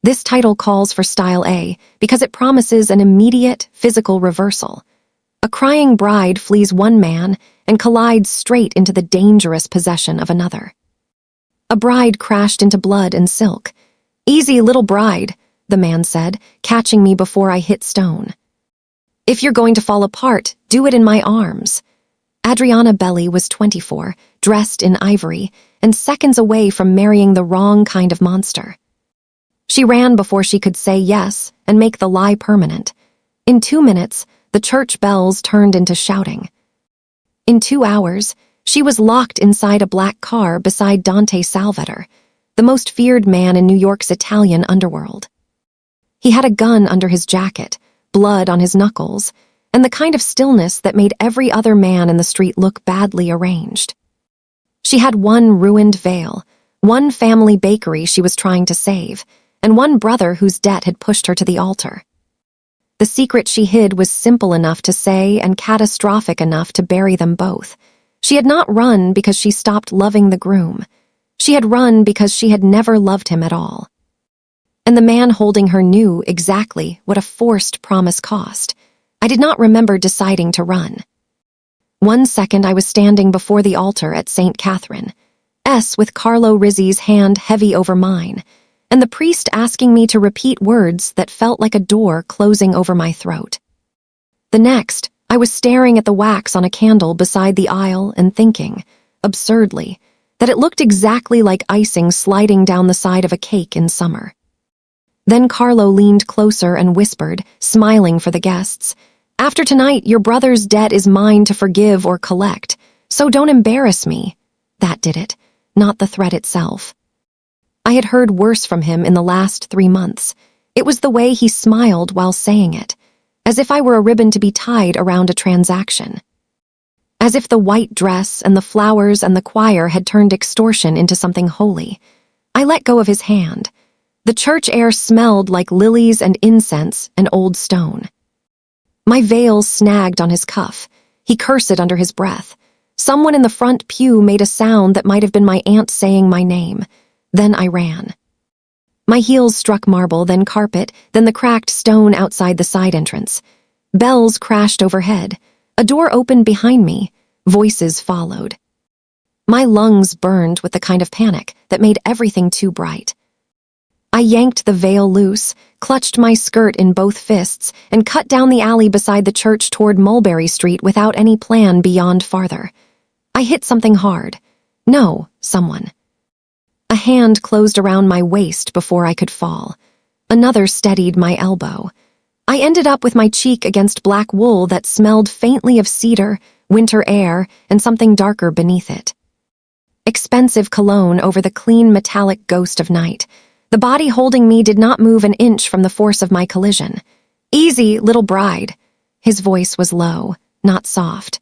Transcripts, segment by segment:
This title calls for Style A because it promises an immediate physical reversal. A crying bride flees one man and collides straight into the dangerous possession of another. A bride crashed into blood and silk. "Easy, little bride," the man said, catching me before I hit stone. "If you're going to fall apart, do it in my arms." Adriana Belli was 24, dressed in ivory, and seconds away from marrying the wrong kind of monster. She ran before she could say yes and make the lie permanent. In 2 minutes, the church bells turned into shouting. In 2 hours, she was locked inside a black car beside Dante Salvator, the most feared man in New York's Italian underworld. He had a gun under his jacket, blood on his knuckles, and the kind of stillness that made every other man in the street look badly arranged. She had one ruined veil, one family bakery she was trying to save, and one brother whose debt had pushed her to the altar. The secret she hid was simple enough to say and catastrophic enough to bury them both. She had not run because she stopped loving the groom. She had run because she had never loved him at all. And the man holding her knew exactly what a forced promise cost. I did not remember deciding to run. 1 second I was standing before the altar at St. Catherine's, with Carlo Rizzi's hand heavy over mine, and the priest asking me to repeat words that felt like a door closing over my throat. The next, I was staring at the wax on a candle beside the aisle and thinking, absurdly, that it looked exactly like icing sliding down the side of a cake in summer. Then Carlo leaned closer and whispered, smiling for the guests, "After tonight, your brother's debt is mine to forgive or collect, so don't embarrass me." That did it, not the threat itself. I had heard worse from him in the last 3 months. It was the way he smiled while saying it, as if I were a ribbon to be tied around a transaction. As if the white dress and the flowers and the choir had turned extortion into something holy. I let go of his hand. The church air smelled like lilies and incense and old stone. My veil snagged on his cuff. He cursed under his breath. Someone in the front pew made a sound that might have been my aunt saying my name. Then I ran. My heels struck marble, then carpet, then the cracked stone outside the side entrance. Bells crashed overhead. A door opened behind me. Voices followed. My lungs burned with the kind of panic that made everything too bright. I yanked the veil loose, clutched my skirt in both fists, and cut down the alley beside the church toward Mulberry Street without any plan beyond farther. I hit something hard. No, someone. A hand closed around my waist before I could fall. Another steadied my elbow. I ended up with my cheek against black wool that smelled faintly of cedar, winter air, and something darker beneath it. Expensive cologne over the clean metallic ghost of night. The body holding me did not move an inch from the force of my collision. "Easy, little bride." His voice was low, not soft.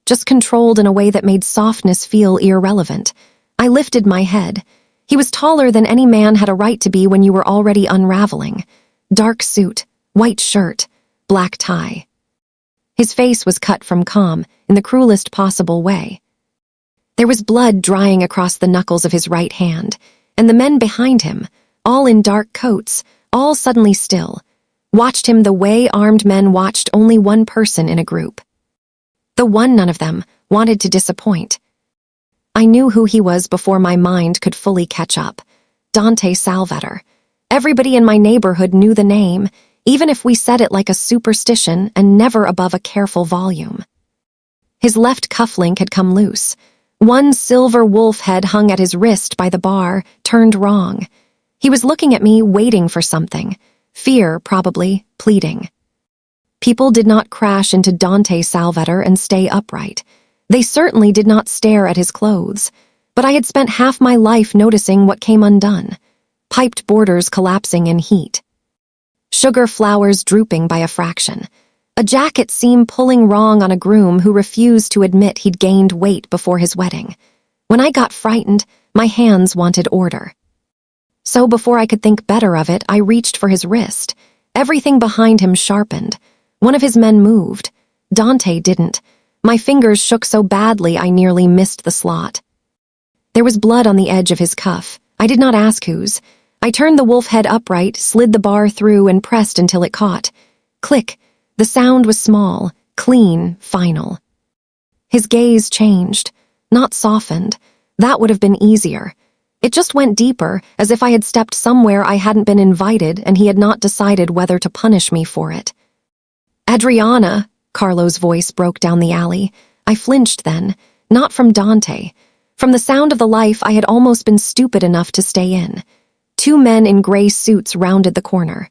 Just controlled in a way that made softness feel irrelevant. I lifted my head. He was taller than any man had a right to be when you were already unraveling. Dark suit, white shirt, black tie. His face was cut from calm in the cruelest possible way. There was blood drying across the knuckles of his right hand, and the men behind him, all in dark coats, all suddenly still, watched him the way armed men watched only one person in a group. The one none of them wanted to disappoint. I knew who he was before my mind could fully catch up. Dante Salvator. Everybody in my neighborhood knew the name, even if we said it like a superstition and never above a careful volume. His left cufflink had come loose. One silver wolf head hung at his wrist by the bar, turned wrong. He was looking at me, waiting for something. Fear, probably, pleading. People did not crash into Dante Salvator and stay upright. They certainly did not stare at his clothes. But I had spent half my life noticing what came undone. Piped borders collapsing in heat. Sugar flowers drooping by a fraction. A jacket seam pulling wrong on a groom who refused to admit he'd gained weight before his wedding. When I got frightened, my hands wanted order. So before I could think better of it, I reached for his wrist. Everything behind him sharpened. One of his men moved. Dante didn't. My fingers shook so badly I nearly missed the slot. There was blood on the edge of his cuff. I did not ask whose. I turned the wolf head upright, slid the bar through, and pressed until it caught. Click. The sound was small, clean, final. His gaze changed, not softened. That would have been easier. It just went deeper, as if I had stepped somewhere I hadn't been invited and he had not decided whether to punish me for it. Adriana, Carlo's voice broke down the alley. I flinched then, not from Dante. From the sound of the life I had almost been stupid enough to stay in. Two men in gray suits rounded the corner.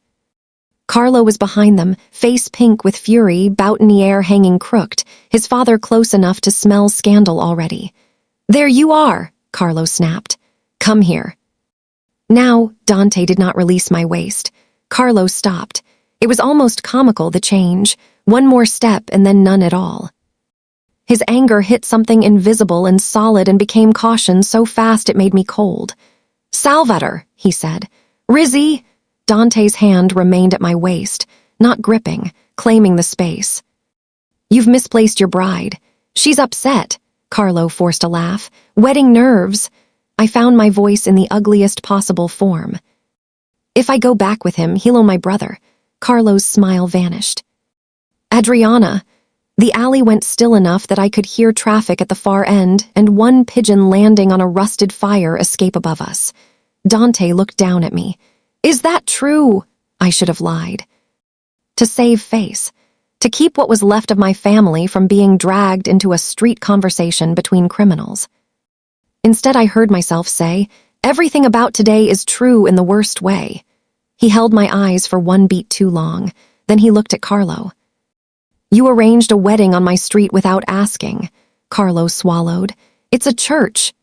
Carlo was behind them, face pink with fury, boutonniere hanging crooked, his father close enough to smell scandal already. "There you are," Carlo snapped. "Come here." Now, Dante did not release my waist. Carlo stopped. It was almost comical, the change. One more step and then none at all. His anger hit something invisible and solid and became caution so fast it made me cold. "Salvator," he said. "Rizzy." Dante's hand remained at my waist, not gripping, claiming the space. "You've misplaced your bride. She's upset." Carlo forced a laugh. "Wedding nerves." I found my voice in the ugliest possible form. "If I go back with him, he'll own my brother." Carlo's smile vanished. "Adriana." The alley went still enough that I could hear traffic at the far end and one pigeon landing on a rusted fire escape above us. Dante looked down at me. "Is that true?" I should have lied. To save face. To keep what was left of my family from being dragged into a street conversation between criminals. Instead, I heard myself say, "Everything about today is true in the worst way." He held my eyes for one beat too long. Then he looked at Carlo. "You arranged a wedding on my street without asking." Carlo swallowed. "It's a church."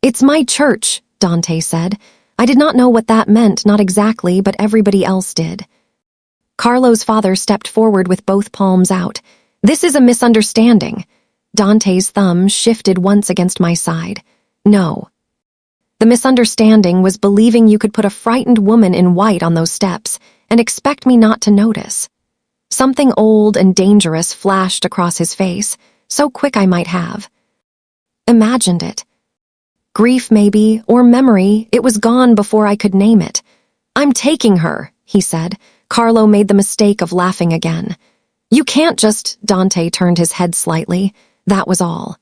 "It's my church," Dante said. I did not know what that meant, not exactly, but everybody else did. Carlo's father stepped forward with both palms out. "This is a misunderstanding." Dante's thumb shifted once against my side. "No." The misunderstanding was believing you could put a frightened woman in white on those steps and expect me not to notice. Something old and dangerous flashed across his face, so quick I might have imagined it. Grief, maybe, or memory, it was gone before I could name it. "I'm taking her," he said. Carlo made the mistake of laughing again. "You can't just..." Dante turned his head slightly. That was all.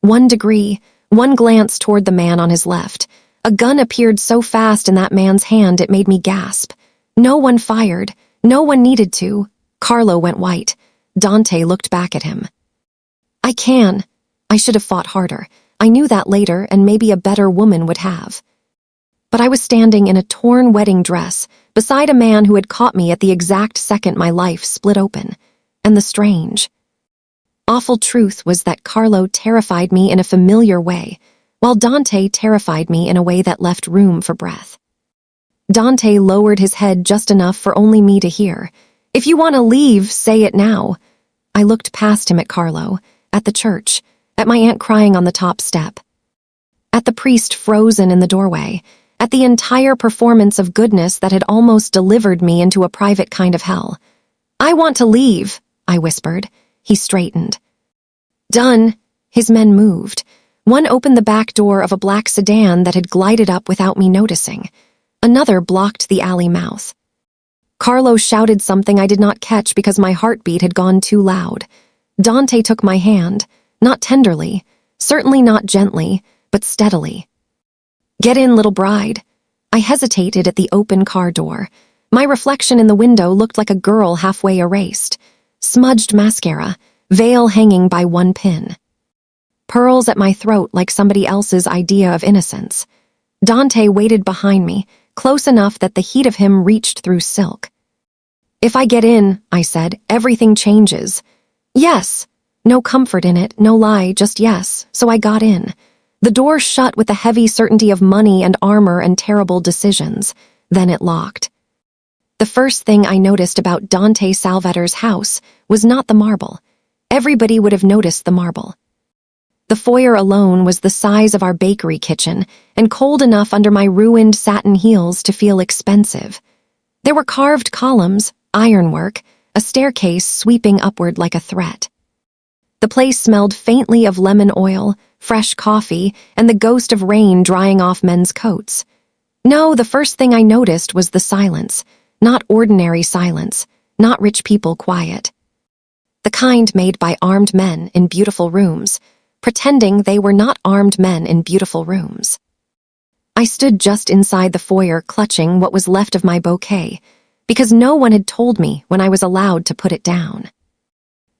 1 degree, one glance toward the man on his left. A gun appeared so fast in that man's hand it made me gasp. No one fired. No one needed to. Carlo went white. Dante looked back at him. "I can." I should have fought harder. I knew that later, and maybe a better woman would have. But I was standing in a torn wedding dress, beside a man who had caught me at the exact second my life split open. And the strange, awful truth was that Carlo terrified me in a familiar way, while Dante terrified me in a way that left room for breath. Dante lowered his head just enough for only me to hear. "If you want to leave, say it now." I looked past him at Carlo, at the church, at my aunt crying on the top step, at the priest frozen in the doorway, at the entire performance of goodness that had almost delivered me into a private kind of hell. "I want to leave," I whispered. He straightened. "Done." His men moved. One opened the back door of a black sedan that had glided up without me noticing. Another blocked the alley mouth. Carlo shouted something I did not catch because my heartbeat had gone too loud. Dante took my hand, not tenderly, certainly not gently, but steadily. "Get in, little bride." I hesitated at the open car door. My reflection in the window looked like a girl halfway erased. Smudged mascara, veil hanging by one pin. Pearls at my throat like somebody else's idea of innocence. Dante waited behind me, close enough that the heat of him reached through silk. "If I get in," I said, "everything changes." "Yes." No comfort in it, no lie, just yes, so I got in. The door shut with the heavy certainty of money and armor and terrible decisions. Then it locked. The first thing I noticed about Dante Salvator's house was not the marble. Everybody would have noticed the marble. The foyer alone was the size of our bakery kitchen and cold enough under my ruined satin heels to feel expensive. There were carved columns, ironwork, a staircase sweeping upward like a threat. The place smelled faintly of lemon oil, fresh coffee, and the ghost of rain drying off men's coats. No, the first thing I noticed was the silence. Not ordinary silence, not rich people quiet. The kind made by armed men in beautiful rooms, pretending they were not armed men in beautiful rooms. I stood just inside the foyer clutching what was left of my bouquet, because no one had told me when I was allowed to put it down.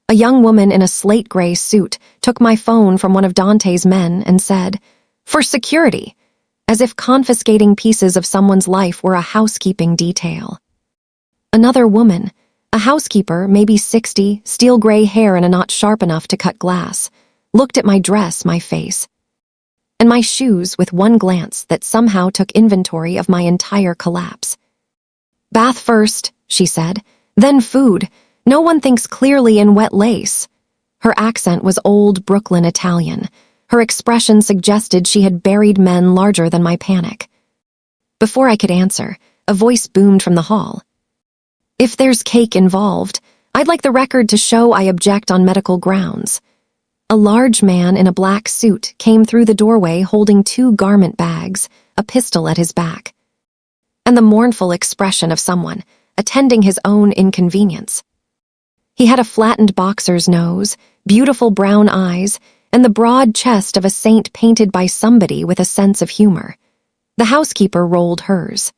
A young woman in a slate gray suit took my phone from one of Dante's men and said, "For security," as if confiscating pieces of someone's life were a housekeeping detail. Another woman, a housekeeper, maybe 60, steel gray hair and a knot sharp enough to cut glass, looked at my dress, my face, and my shoes with one glance that somehow took inventory of my entire collapse. "Bath first," she said, "then food. No one thinks clearly in wet lace." Her accent was old Brooklyn Italian. Her expression suggested she had buried men larger than my panic. Before I could answer, a voice boomed from the hall. "If there's cake involved, I'd like the record to show I object on medical grounds." A large man in a black suit came through the doorway holding 2 garment bags, a pistol at his back, and the mournful expression of someone attending his own inconvenience. He had a flattened boxer's nose, beautiful brown eyes, and the broad chest of a saint painted by somebody with a sense of humor. The housekeeper rolled hers.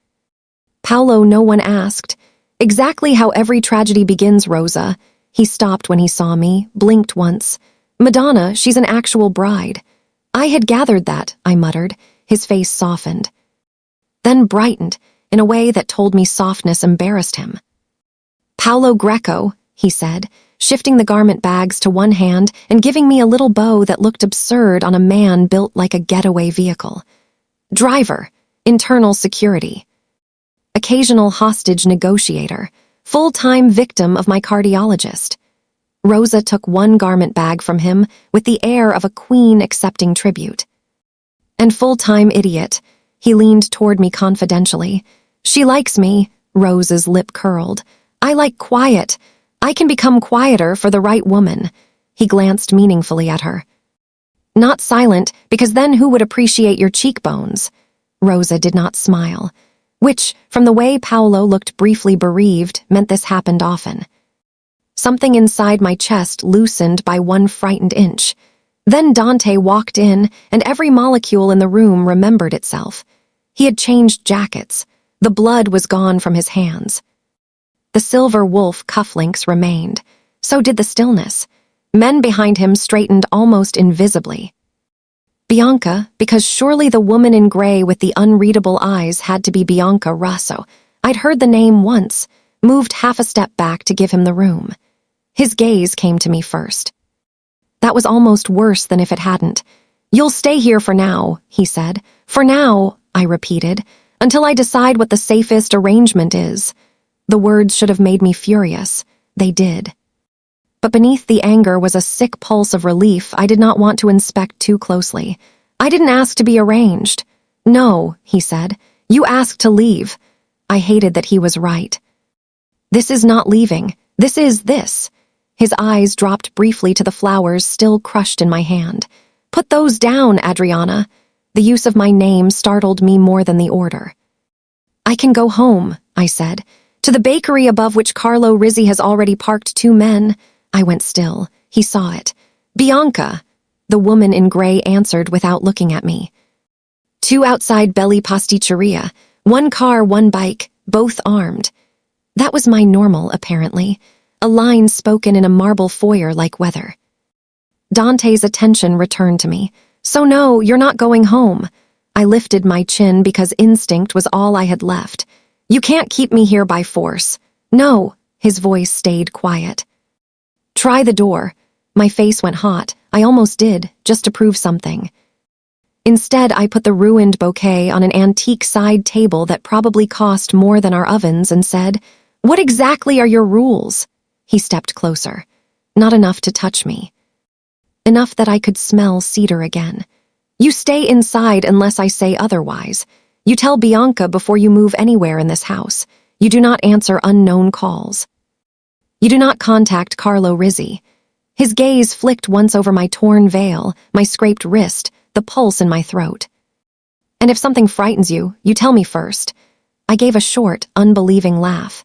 "Paolo, no one asked. Exactly how every tragedy begins, Rosa." He stopped when he saw me, blinked once. "Madonna, she's an actual bride." "I had gathered that," I muttered. His face softened, then brightened in a way that told me softness embarrassed him. "Paolo Greco," he said, shifting the garment bags to one hand and giving me a little bow that looked absurd on a man built like a getaway vehicle. "Driver, internal security. Occasional hostage negotiator, full-time victim of my cardiologist." Rosa took one garment bag from him with the air of a queen accepting tribute. "And full-time idiot." He leaned toward me confidentially. "She likes me." Rosa's lip curled. "I like quiet. I can become quieter for the right woman." He glanced meaningfully at her. "Not silent, because then who would appreciate your cheekbones?" Rosa did not smile, which, from the way Paolo looked briefly bereaved, meant this happened often. Something inside my chest loosened by 1 frightened inch. Then Dante walked in, and every molecule in the room remembered itself. He had changed jackets. The blood was gone from his hands. The silver wolf cufflinks remained. So did the stillness. Men behind him straightened almost invisibly. Bianca, because surely the woman in gray with the unreadable eyes had to be Bianca Rosso. I'd heard the name once, moved half a step back to give him the room. His gaze came to me first. That was almost worse than if it hadn't. "You'll stay here for now," he said. "For now," I repeated, "until I decide what the safest arrangement is." The words should have made me furious. They did. But beneath the anger was a sick pulse of relief I did not want to inspect too closely. "I didn't ask to be arranged." "No," he said. "You asked to leave." I hated that he was right. "This is not leaving. This is this." His eyes dropped briefly to the flowers still crushed in my hand. "Put those down, Adriana." The use of my name startled me more than the order. "I can go home," I said. "To the bakery above which Carlo Rizzi has already parked 2 men." I went still. He saw it. "Bianca," the woman in gray answered without looking at me. "2 outside Belli Pasticceria. 1 car, 1 bike, both armed." That was my normal, apparently. A line spoken in a marble foyer like weather. Dante's attention returned to me. "So no, you're not going home." I lifted my chin because instinct was all I had left. "You can't keep me here by force." "No," his voice stayed quiet. "Try the door." My face went hot. I almost did, just to prove something. Instead, I put the ruined bouquet on an antique side table that probably cost more than our ovens and said, "What exactly are your rules?" He stepped closer. Not enough to touch me. Enough that I could smell cedar again. "You stay inside unless I say otherwise. You tell Bianca before you move anywhere in this house. You do not answer unknown calls. You do not contact Carlo Rizzi." His gaze flicked once over my torn veil, my scraped wrist, the pulse in my throat. And if something frightens you, you tell me first. I gave a short, unbelieving laugh.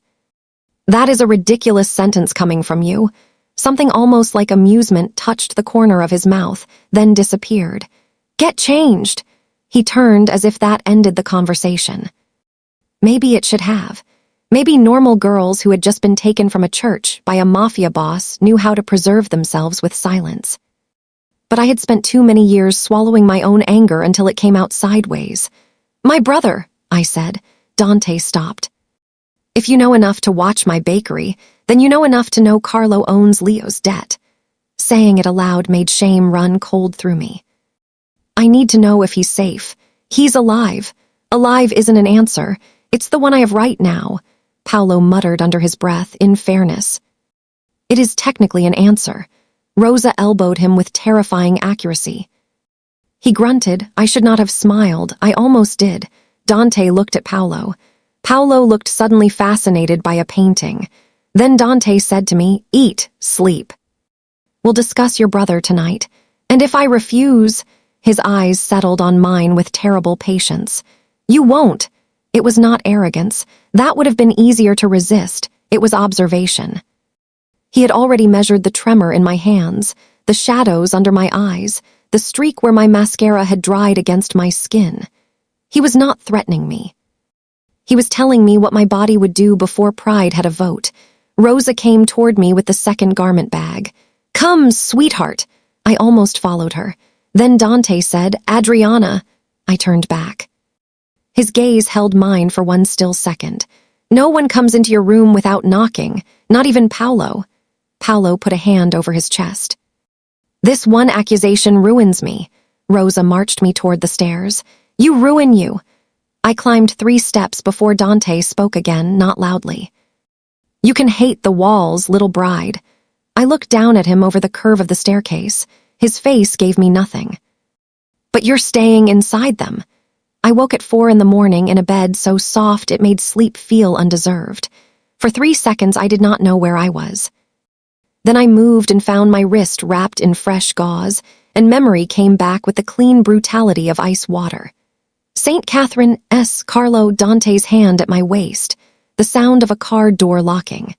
That is a ridiculous sentence coming from you. Something almost like amusement touched the corner of his mouth, then disappeared. Get changed. He turned as if that ended the conversation. Maybe it should have. Maybe normal girls who had just been taken from a church by a mafia boss knew how to preserve themselves with silence. But I had spent too many years swallowing my own anger until it came out sideways. My brother, I said. Dante stopped. If you know enough to watch my bakery, then you know enough to know Carlo owns Leo's debt. Saying it aloud made shame run cold through me. I need to know if he's safe. He's alive. Alive isn't an answer. It's the one I have right now, Paolo muttered under his breath, in fairness. It is technically an answer. Rosa elbowed him with terrifying accuracy. He grunted. I should not have smiled. I almost did. Dante looked at Paolo. Paolo looked suddenly fascinated by a painting. Then Dante said to me, "Eat, sleep. We'll discuss your brother tonight. And if I refuse..." His eyes settled on mine with terrible patience. "You won't." It was not arrogance. That would have been easier to resist. It was observation. He had already measured the tremor in my hands, the shadows under my eyes, the streak where my mascara had dried against my skin. He was not threatening me. He was telling me what my body would do before pride had a vote. Rosa came toward me with the second garment bag. "Come, sweetheart." I almost followed her. Then Dante said, "Adriana." I turned back. His gaze held mine for one still second. "No one comes into your room without knocking, not even Paolo." Paolo put a hand over his chest. "This one accusation ruins me." Rosa marched me toward the stairs. "You ruin you." I climbed 3 steps before Dante spoke again, not loudly. "You can hate the walls, little bride." I looked down at him over the curve of the staircase. His face gave me nothing. "But you're staying inside them." I woke at 4 in the morning in a bed so soft it made sleep feel undeserved. For 3 seconds I did not know where I was. Then I moved and found my wrist wrapped in fresh gauze, and memory came back with the clean brutality of ice water. St. Catherine S. Carlo Dante's hand at my waist, the sound of a car door locking.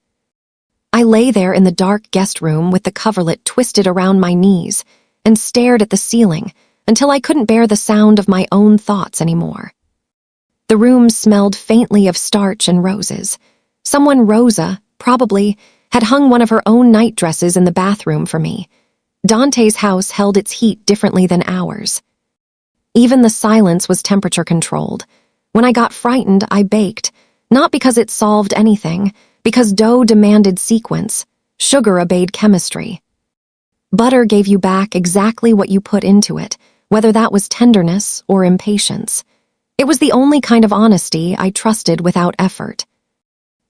I lay there in the dark guest room with the coverlet twisted around my knees and stared at the ceiling until I couldn't bear the sound of my own thoughts anymore. The room smelled faintly of starch and roses. Someone, Rosa, probably, had hung one of her own night dresses in the bathroom for me. Dante's house held its heat differently than ours. Even the silence was temperature-controlled. When I got frightened, I baked, not because it solved anything, because dough demanded sequence, sugar obeyed chemistry. Butter gave you back exactly what you put into it, whether that was tenderness or impatience. It was the only kind of honesty I trusted without effort.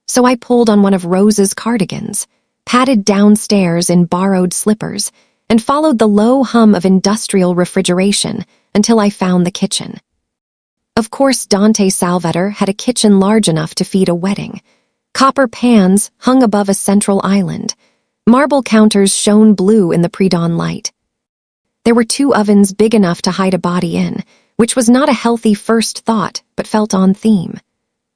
So I pulled on one of Rose's cardigans, padded downstairs in borrowed slippers, and followed the low hum of industrial refrigeration until I found the kitchen. Of course, Dante Salvetter had a kitchen large enough to feed a wedding. Copper pans hung above a central island. Marble counters shone blue in the pre-dawn light. There were 2 ovens big enough to hide a body in, which was not a healthy first thought, but felt on theme.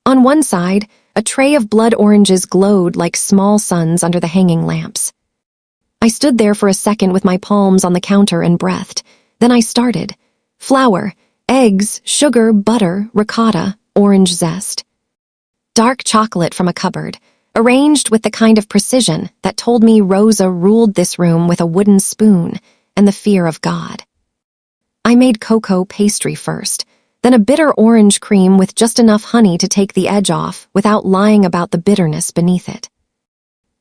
On one side, a tray of blood oranges glowed like small suns under the hanging lamps. I stood there for a second with my palms on the counter and breathed. Then I started. Flour, eggs, sugar, butter, ricotta, orange zest. Dark chocolate from a cupboard, arranged with the kind of precision that told me Rosa ruled this room with a wooden spoon and the fear of God. I made cocoa pastry first, then a bitter orange cream with just enough honey to take the edge off without lying about the bitterness beneath it.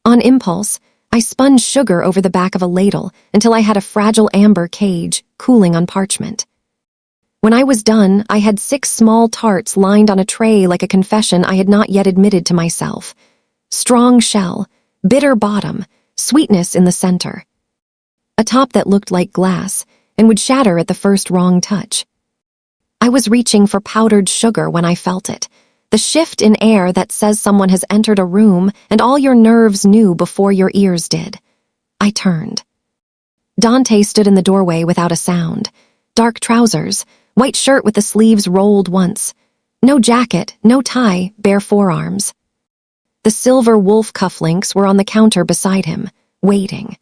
On impulse, I spun sugar over the back of a ladle until I had a fragile amber cage cooling on parchment. When I was done, I had 6 small tarts lined on a tray like a confession I had not yet admitted to myself. Strong shell, bitter bottom, sweetness in the center. A top that looked like glass and would shatter at the first wrong touch. I was reaching for powdered sugar when I felt it. The shift in air that says someone has entered a room and all your nerves knew before your ears did. I turned. Dante stood in the doorway without a sound. Dark trousers, White shirt with the sleeves rolled once. No jacket, no tie, bare forearms. The silver wolf cufflinks were on the counter beside him, waiting.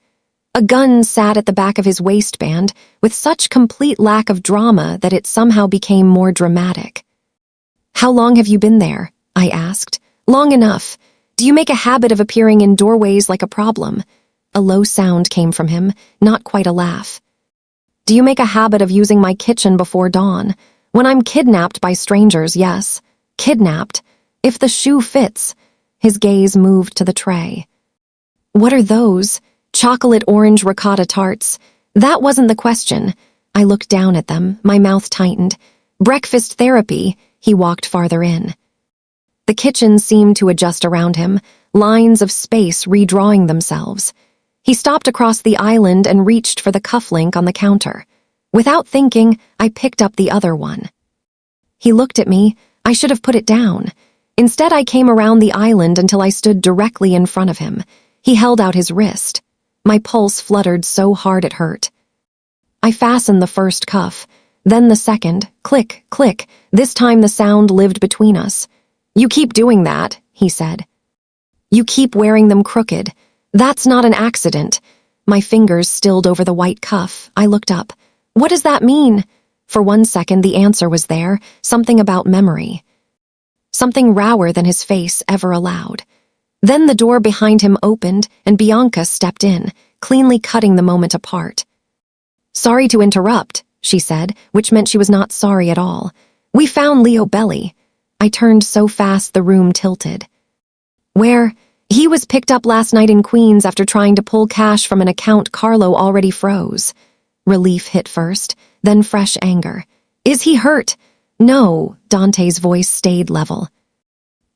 A gun sat at the back of his waistband with such complete lack of drama that it somehow became more dramatic. "How long have you been there?" I asked. "Long enough. Do you make a habit of appearing in doorways like a problem?" A low sound came from him, not quite a laugh. "Do you make a habit of using my kitchen before dawn? When I'm kidnapped by strangers, yes. Kidnapped. If the shoe fits." His gaze moved to the tray. "What are those? Chocolate orange ricotta tarts?" That wasn't the question. I looked down at them, my mouth tightened. "Breakfast therapy." He walked farther in. The kitchen seemed to adjust around him, lines of space redrawing themselves. He stopped across the island and reached for the cufflink on the counter. Without thinking, I picked up the other one. He looked at me. I should have put it down. Instead, I came around the island until I stood directly in front of him. He held out his wrist. My pulse fluttered so hard it hurt. I fastened the first cuff, then the second. Click, click. This time the sound lived between us. "You keep doing that," he said. "You keep wearing them crooked. That's not an accident." My fingers stilled over the white cuff. I looked up. "What does that mean?" For 1 second, the answer was there, something about memory. Something rower than his face ever allowed. Then the door behind him opened, and Bianca stepped in, cleanly cutting the moment apart. "Sorry to interrupt," she said, which meant she was not sorry at all. "We found Leo Belli." I turned so fast the room tilted. "Where?" "He was picked up last night in Queens after trying to pull cash from an account Carlo already froze." Relief hit first, then fresh anger. "Is he hurt?" "No," Dante's voice stayed level.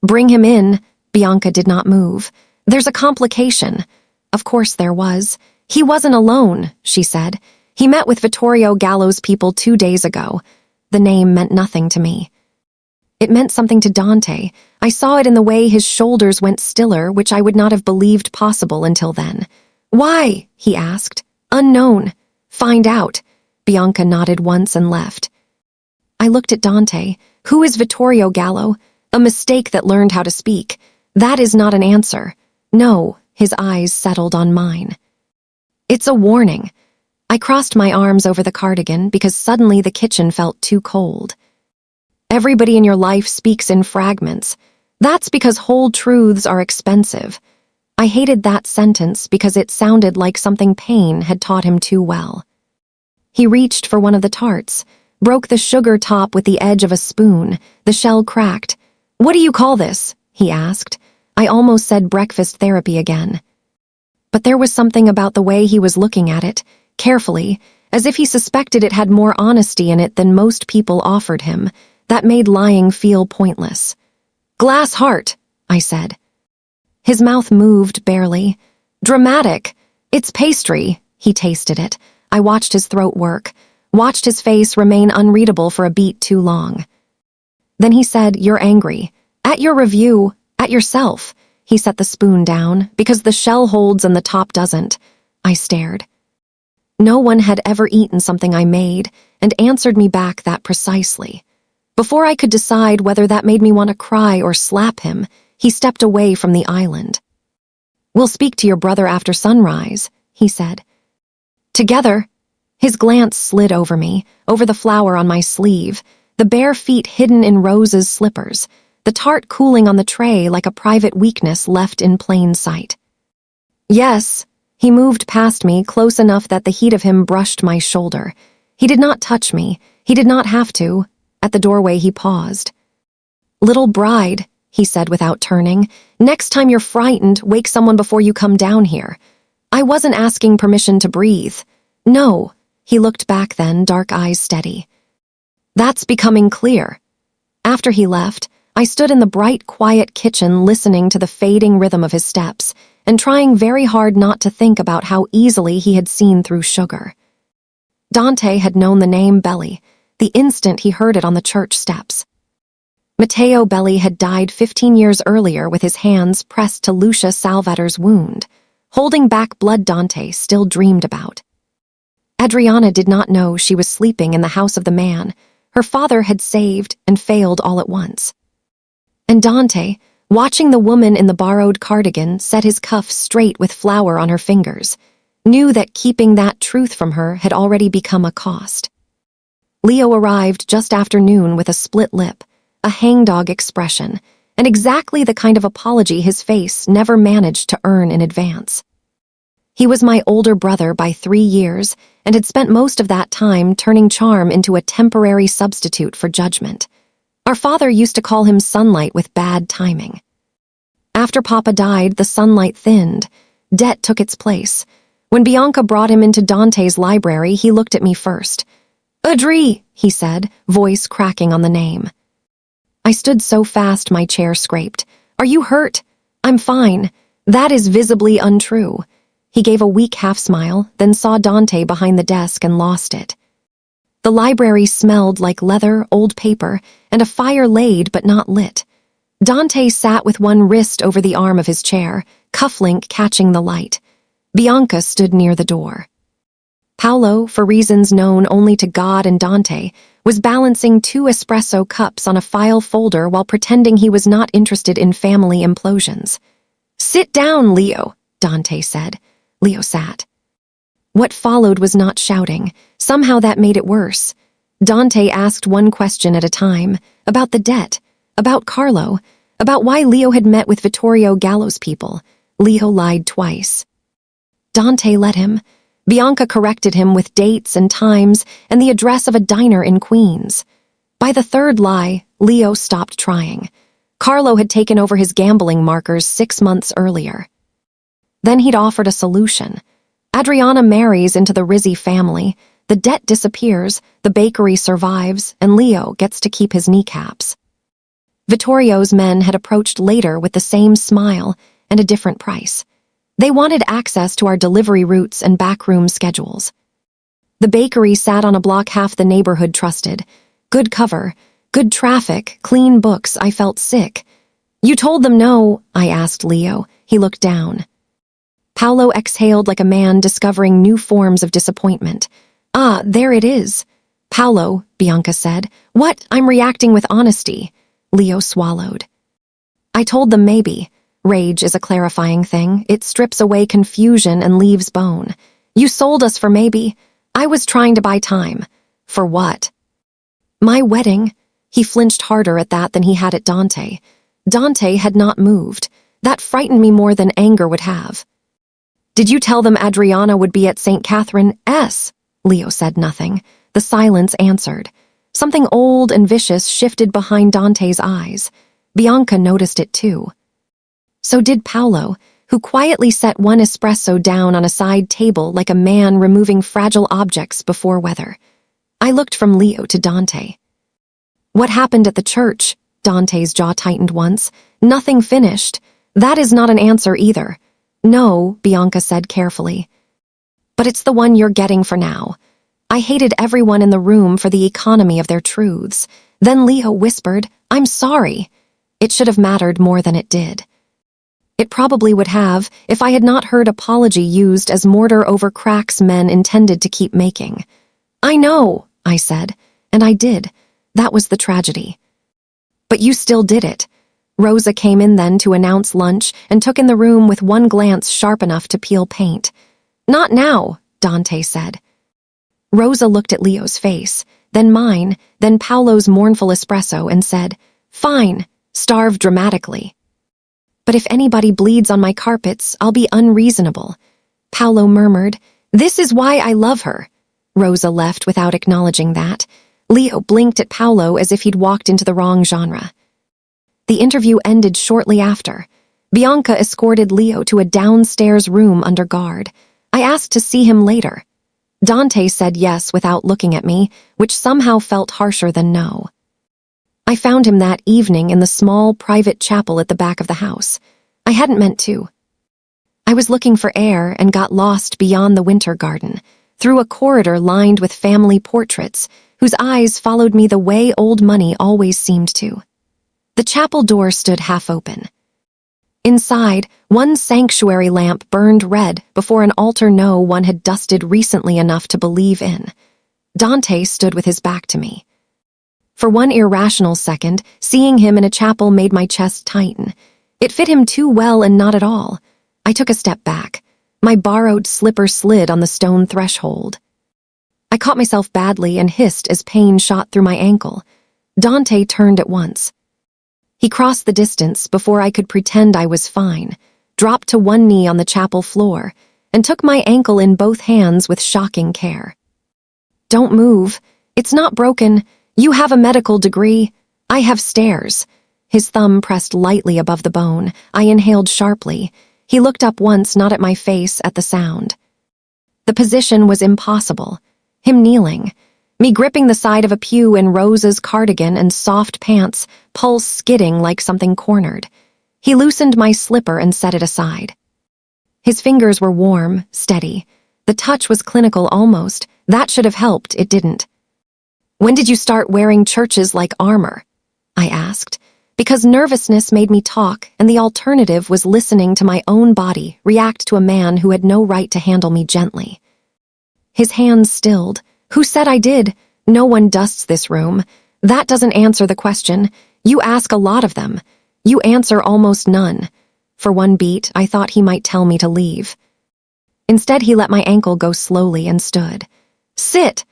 "Bring him in." Bianca did not move. "There's a complication." Of course there was. "He wasn't alone," she said. "He met with Vittorio Gallo's people 2 days ago." The name meant nothing to me. It meant something to Dante. I saw it in the way his shoulders went stiller, which I would not have believed possible until then. "Why?" he asked. "Unknown. Find out." Bianca nodded once and left. I looked at Dante. "Who is Vittorio Gallo?" A mistake that learned how to speak. "That is not an answer." "No." His eyes settled on mine. "It's a warning." I crossed my arms over the cardigan because suddenly the kitchen felt too cold. "Everybody in your life speaks in fragments. That's because whole truths are expensive." I hated that sentence because it sounded like something pain had taught him too well. He reached for one of the tarts, broke the sugar top with the edge of a spoon. The shell cracked. "What do you call this?" he asked. I almost said breakfast therapy again. But there was something about the way he was looking at it, carefully, as if he suspected it had more honesty in it than most people offered him, that made lying feel pointless. "Glass heart," I said. His mouth moved barely. "Dramatic. It's pastry." He tasted it. I watched his throat work, watched his face remain unreadable for a beat too long. Then he said, "You're angry. At your review, at yourself." He set the spoon down, "because the shell holds and the top doesn't." I stared. No one had ever eaten something I made, and answered me back that precisely. Before I could decide whether that made me want to cry or slap him, he stepped away from the island. "We'll speak to your brother after sunrise," he said. "Together?" His glance slid over me, over the flower on my sleeve, the bare feet hidden in Rose's slippers, the tart cooling on the tray like a private weakness left in plain sight. "Yes." He moved past me, close enough that the heat of him brushed my shoulder. He did not touch me. He did not have to. At the doorway he paused. "Little bride," he said without turning, "next time you're frightened, wake someone before you come down here." I wasn't asking permission to breathe. "No." He looked back then, dark eyes steady. "That's becoming clear." After he left, I stood in the bright, quiet kitchen listening to the fading rhythm of his steps and trying very hard not to think about how easily he had seen through sugar. Dante had known the name Belli the instant he heard it on the church steps. Matteo Belli had died 15 years earlier with his hands pressed to Lucia Salvator's wound, holding back blood Dante still dreamed about. Adriana did not know she was sleeping in the house of the man. Her father had saved and failed all at once. And Dante, watching the woman in the borrowed cardigan set his cuff straight with flour on her fingers, knew that keeping that truth from her had already become a cost. Leo arrived just after noon with a split lip, a hangdog expression, and exactly the kind of apology his face never managed to earn in advance. He was my older brother by 3 years and had spent most of that time turning charm into a temporary substitute for judgment. Our father used to call him sunlight with bad timing. After Papa died, the sunlight thinned. Debt took its place. When Bianca brought him into Dante's library, he looked at me first. "Adri," he said, voice cracking on the name. I stood so fast my chair scraped. "Are you hurt?" "I'm fine." "That is visibly untrue." He gave a weak half-smile, then saw Dante behind the desk and lost it. The library smelled like leather, old paper, and a fire laid but not lit. Dante sat with one wrist over the arm of his chair, cufflink catching the light. Bianca stood near the door. Paolo, for reasons known only to God and Dante, was balancing 2 espresso cups on a file folder while pretending he was not interested in family implosions. "Sit down, Leo," Dante said. Leo sat. What followed was not shouting. Somehow that made it worse. Dante asked one question at a time, about the debt, about Carlo, about why Leo had met with Vittorio Gallo's people. Leo lied twice. Dante let him. Bianca corrected him with dates and times and the address of a diner in Queens. By the 3rd lie, Leo stopped trying. Carlo had taken over his gambling markers 6 months earlier. Then he'd offered a solution. Adriana marries into the Rizzi family, the debt disappears, the bakery survives, and Leo gets to keep his kneecaps. Vittorio's men had approached later with the same smile and a different price. They wanted access to our delivery routes and backroom schedules. The bakery sat on a block half the neighborhood trusted. Good cover, good traffic, clean books. I felt sick. "You told them no?" I asked Leo. He looked down. Paolo exhaled like a man discovering new forms of disappointment. "Ah, there it is." "Paolo," Bianca said. "What? I'm reacting with honesty." Leo swallowed. "I told them maybe. Rage is a clarifying thing. It strips away confusion and leaves bone. You sold us for maybe. I was trying to buy time." "For what?" "My wedding." He flinched harder at that than he had at Dante. Dante had not moved. That frightened me more than anger would have. "Did you tell them Adriana would be at St. Catherine's?" Leo said nothing. The silence answered. Something old and vicious shifted behind Dante's eyes. Bianca noticed it too. So did Paolo, who quietly set one espresso down on a side table like a man removing fragile objects before weather. I looked from Leo to Dante. "What happened at the church?" Dante's jaw tightened once. "Nothing finished." "That is not an answer either." "No," Bianca said carefully. "But it's the one you're getting for now." I hated everyone in the room for the economy of their truths. Then Leo whispered, "I'm sorry." It should have mattered more than it did. It probably would have if I had not heard apology used as mortar over cracks men intended to keep making. "I know," I said, and I did. That was the tragedy. "But you still did it." Rosa came in then to announce lunch and took in the room with one glance sharp enough to peel paint. "Not now," Dante said. Rosa looked at Leo's face, then mine, then Paolo's mournful espresso and said, "Fine," starved dramatically. "But if anybody bleeds on my carpets, I'll be unreasonable." Paolo murmured, "This is why I love her." Rosa left without acknowledging that. Leo blinked at Paolo as if he'd walked into the wrong genre. The interview ended shortly after. Bianca escorted Leo to a downstairs room under guard. I asked to see him later. Dante said yes without looking at me, which somehow felt harsher than no. I found him that evening in the small private chapel at the back of the house. I hadn't meant to. I was looking for air and got lost beyond the winter garden, through a corridor lined with family portraits, whose eyes followed me the way old money always seemed to. The chapel door stood half open. Inside, one sanctuary lamp burned red before an altar no one had dusted recently enough to believe in. Dante stood with his back to me. For one irrational second, seeing him in a chapel made my chest tighten. It fit him too well and not at all. I took a step back. My borrowed slipper slid on the stone threshold. I caught myself badly and hissed as pain shot through my ankle. Dante turned at once. He crossed the distance before I could pretend I was fine, dropped to one knee on the chapel floor, and took my ankle in both hands with shocking care. "Don't move. It's not broken. You have a medical degree. I have stairs." His thumb pressed lightly above the bone. I inhaled sharply. He looked up once, not at my face, at the sound. The position was impossible. Him kneeling, me gripping the side of a pew in Rosa's cardigan and soft pants, pulse skidding like something cornered. He loosened my slipper and set it aside. His fingers were warm, steady. The touch was clinical almost. That should have helped, it didn't. "When did you start wearing churches like armor?" I asked, because nervousness made me talk, and the alternative was listening to my own body react to a man who had no right to handle me gently. His hands stilled. "Who said I did? No one dusts this room. That doesn't answer the question. You ask a lot of them. You answer almost none." For one beat, I thought he might tell me to leave. Instead, he let my ankle go slowly and stood. "Sit!"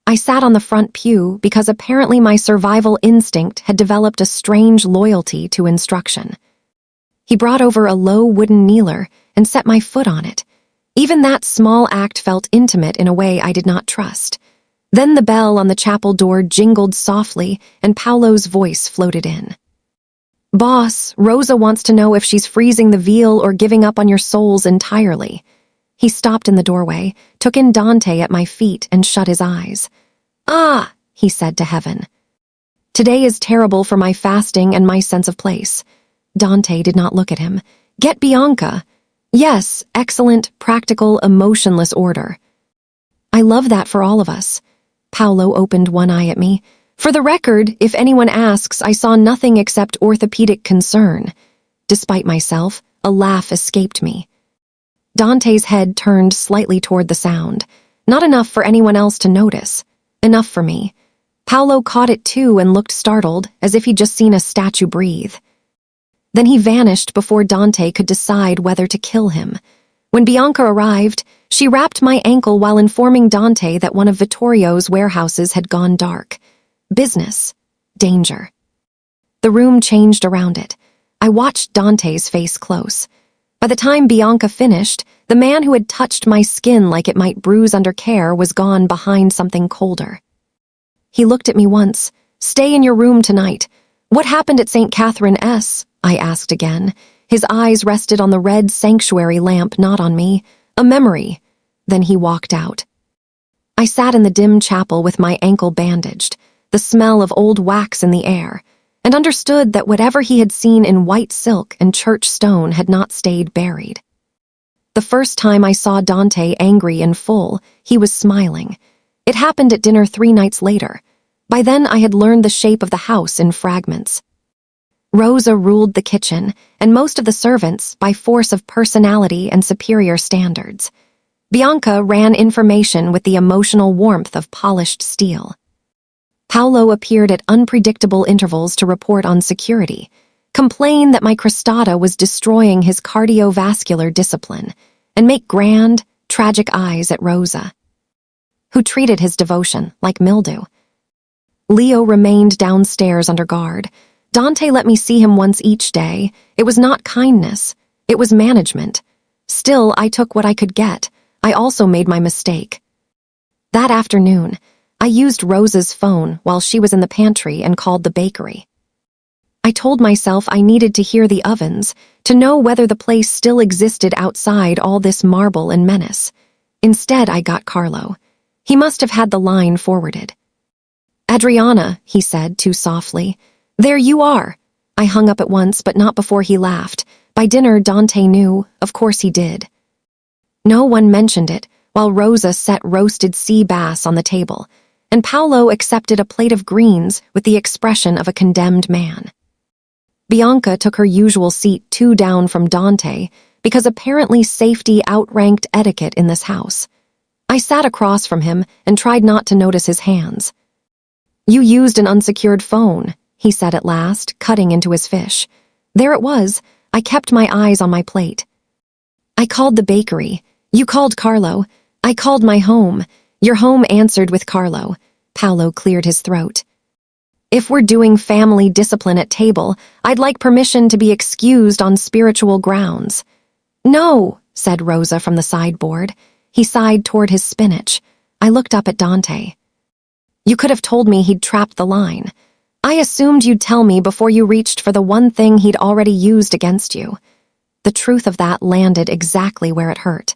I sat on the front pew because apparently my survival instinct had developed a strange loyalty to instruction. He brought over a low wooden kneeler and set my foot on it. Even that small act felt intimate in a way I did not trust. Then the bell on the chapel door jingled softly and Paolo's voice floated in. "Boss, Rosa wants to know if she's freezing the veal or giving up on your souls entirely." He stopped in the doorway, took in Dante at my feet, and shut his eyes. "Ah," he said to heaven. "Today is terrible for my fasting and my sense of place." Dante did not look at him. "Get Bianca." "Yes, excellent, practical, emotionless order." "I love that for all of us." Paolo opened one eye at me. "For the record, if anyone asks, I saw nothing except orthopedic concern." Despite myself, a laugh escaped me. Dante's head turned slightly toward the sound. Not enough for anyone else to notice. Enough for me. Paolo caught it too and looked startled, as if he'd just seen a statue breathe. Then he vanished before Dante could decide whether to kill him. When Bianca arrived, she wrapped my ankle while informing Dante that one of Vittorio's warehouses had gone dark. Business. Danger. The room changed around it. I watched Dante's face close. By the time Bianca finished, the man who had touched my skin like it might bruise under care was gone behind something colder. He looked at me once. "Stay in your room tonight." "What happened at St. Catherine S?" I asked again. His eyes rested on the red sanctuary lamp, not on me. "A memory." Then he walked out. I sat in the dim chapel with my ankle bandaged, the smell of old wax in the air, and understood that whatever he had seen in white silk and church stone had not stayed buried. The first time I saw Dante angry in full, he was smiling. It happened at dinner 3 nights later. By then I had learned the shape of the house in fragments. Rosa ruled the kitchen, and most of the servants by force of personality and superior standards. Bianca ran information with the emotional warmth of polished steel. Paolo appeared at unpredictable intervals to report on security, complain that my crostata was destroying his cardiovascular discipline, and make grand, tragic eyes at Rosa, who treated his devotion like mildew. Leo remained downstairs under guard. Dante let me see him once each day. It was not kindness. It was management. Still, I took what I could get. I also made my mistake. That afternoon, I used Rosa's phone while she was in the pantry and called the bakery. I told myself I needed to hear the ovens, to know whether the place still existed outside all this marble and menace. Instead, I got Carlo. He must have had the line forwarded. "Adriana," he said too softly. "There you are." I hung up at once, but not before he laughed. By dinner, Dante knew. Of course he did. No one mentioned it, while Rosa set roasted sea bass on the table, and Paolo accepted a plate of greens with the expression of a condemned man. Bianca took her usual seat 2 down from Dante, because apparently safety outranked etiquette in this house. I sat across from him and tried not to notice his hands. You used an unsecured phone, he said at last, cutting into his fish. There it was. I kept my eyes on my plate. I called the bakery. You called Carlo. I called my home. Your home answered with Carlo. Paolo cleared his throat. If we're doing family discipline at table, I'd like permission to be excused on spiritual grounds. No, said Rosa from the sideboard. He sighed toward his spinach. I looked up at Dante. You could have told me he'd trapped the line. I assumed you'd tell me before you reached for the one thing he'd already used against you. The truth of that landed exactly where it hurt.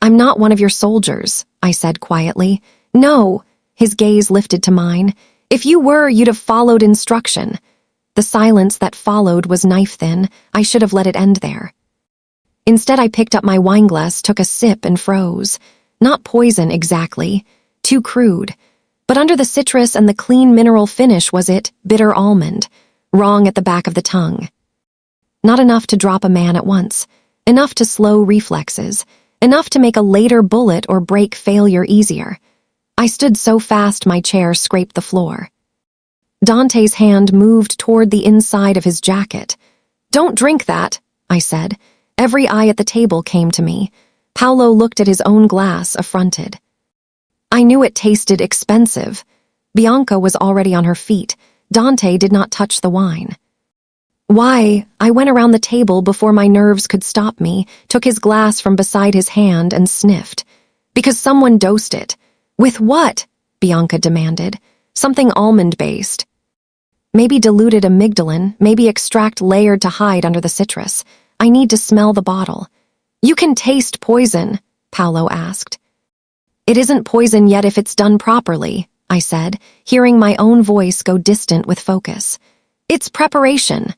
I'm not one of your soldiers, I said quietly. No, his gaze lifted to mine. If you were, you'd have followed instruction. The silence that followed was knife-thin. I should have let it end there. Instead, I picked up my wineglass, took a sip, and froze. Not poison, exactly. Too crude. But under the citrus and the clean mineral finish was it, bitter almond, wrong at the back of the tongue. Not enough to drop a man at once. Enough to slow reflexes. Enough to make a later bullet or break failure easier. I stood so fast my chair scraped the floor. Dante's hand moved toward the inside of his jacket. Don't drink that, I said. Every eye at the table came to me. Paolo looked at his own glass, affronted. I knew it tasted expensive. Bianca was already on her feet. Dante did not touch the wine. Why? I went around the table before my nerves could stop me, took his glass from beside his hand and sniffed. Because someone dosed it. With what? Bianca demanded. Something almond-based. Maybe diluted amygdalin, maybe extract layered to hide under the citrus. I need to smell the bottle. You can taste poison, Paolo asked. It isn't poison yet if it's done properly, I said, hearing my own voice go distant with focus. It's preparation.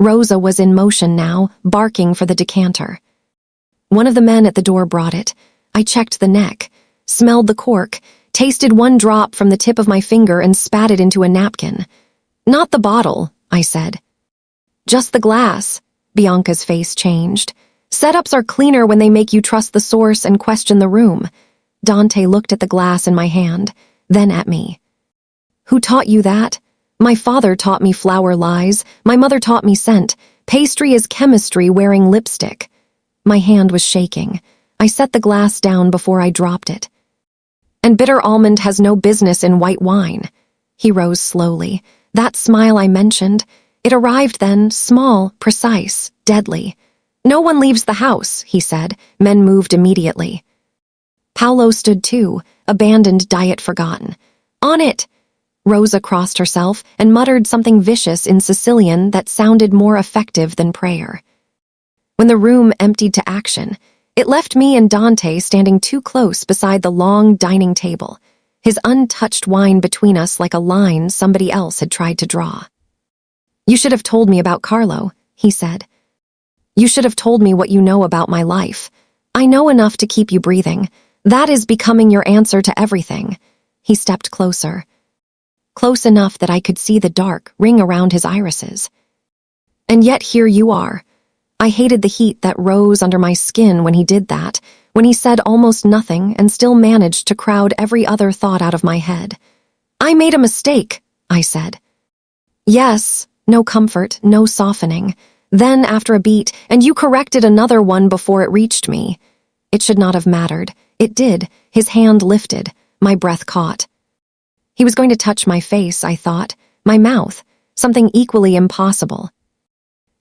Rosa was in motion now, barking for the decanter. One of the men at the door brought it. I checked the neck, smelled the cork, tasted one drop from the tip of my finger and spat it into a napkin. Not the bottle, I said. Just the glass. Bianca's face changed. Setups are cleaner when they make you trust the source and question the room. Dante looked at the glass in my hand, then at me. Who taught you that? My father taught me flour lies. My mother taught me scent. Pastry is chemistry wearing lipstick. My hand was shaking. I set the glass down before I dropped it. And bitter almond has no business in white wine. He rose slowly. That smile I mentioned, it arrived then, small, precise, deadly. No one leaves the house, he said. Men moved immediately. Paolo stood too, abandoned diet forgotten. On it! Rosa crossed herself and muttered something vicious in Sicilian that sounded more effective than prayer. When the room emptied to action, it left me and Dante standing too close beside the long dining table, his untouched wine between us like a line somebody else had tried to draw. You should have told me about Carlo, he said. You should have told me what you know about my life. I know enough to keep you breathing. That is becoming your answer to everything. He stepped closer. Close enough that I could see the dark ring around his irises. And yet here you are. I hated the heat that rose under my skin when he did that, when he said almost nothing and still managed to crowd every other thought out of my head. I made a mistake, I said. Yes, no comfort, no softening. Then, after a beat, and you corrected another one before it reached me. It should not have mattered. It did. His hand lifted. My breath caught. He was going to touch my face, I thought. My mouth. Something equally impossible.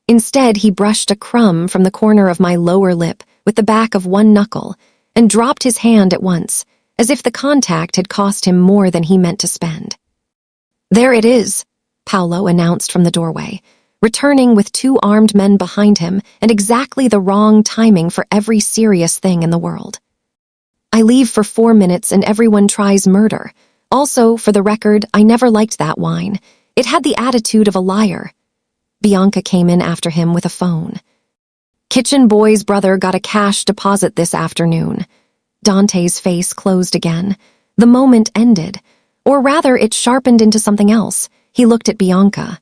Instead, he brushed a crumb from the corner of my lower lip with the back of one knuckle and dropped his hand at once, as if the contact had cost him more than he meant to spend. There it is, Paolo announced from the doorway, returning with 2 armed men behind him and exactly the wrong timing for every serious thing in the world. I leave for 4 minutes and everyone tries murder. Also, for the record, I never liked that wine. It had the attitude of a liar. Bianca came in after him with a phone. Kitchen boy's brother got a cash deposit this afternoon. Dante's face closed again. The moment ended. Or rather, it sharpened into something else. He looked at Bianca.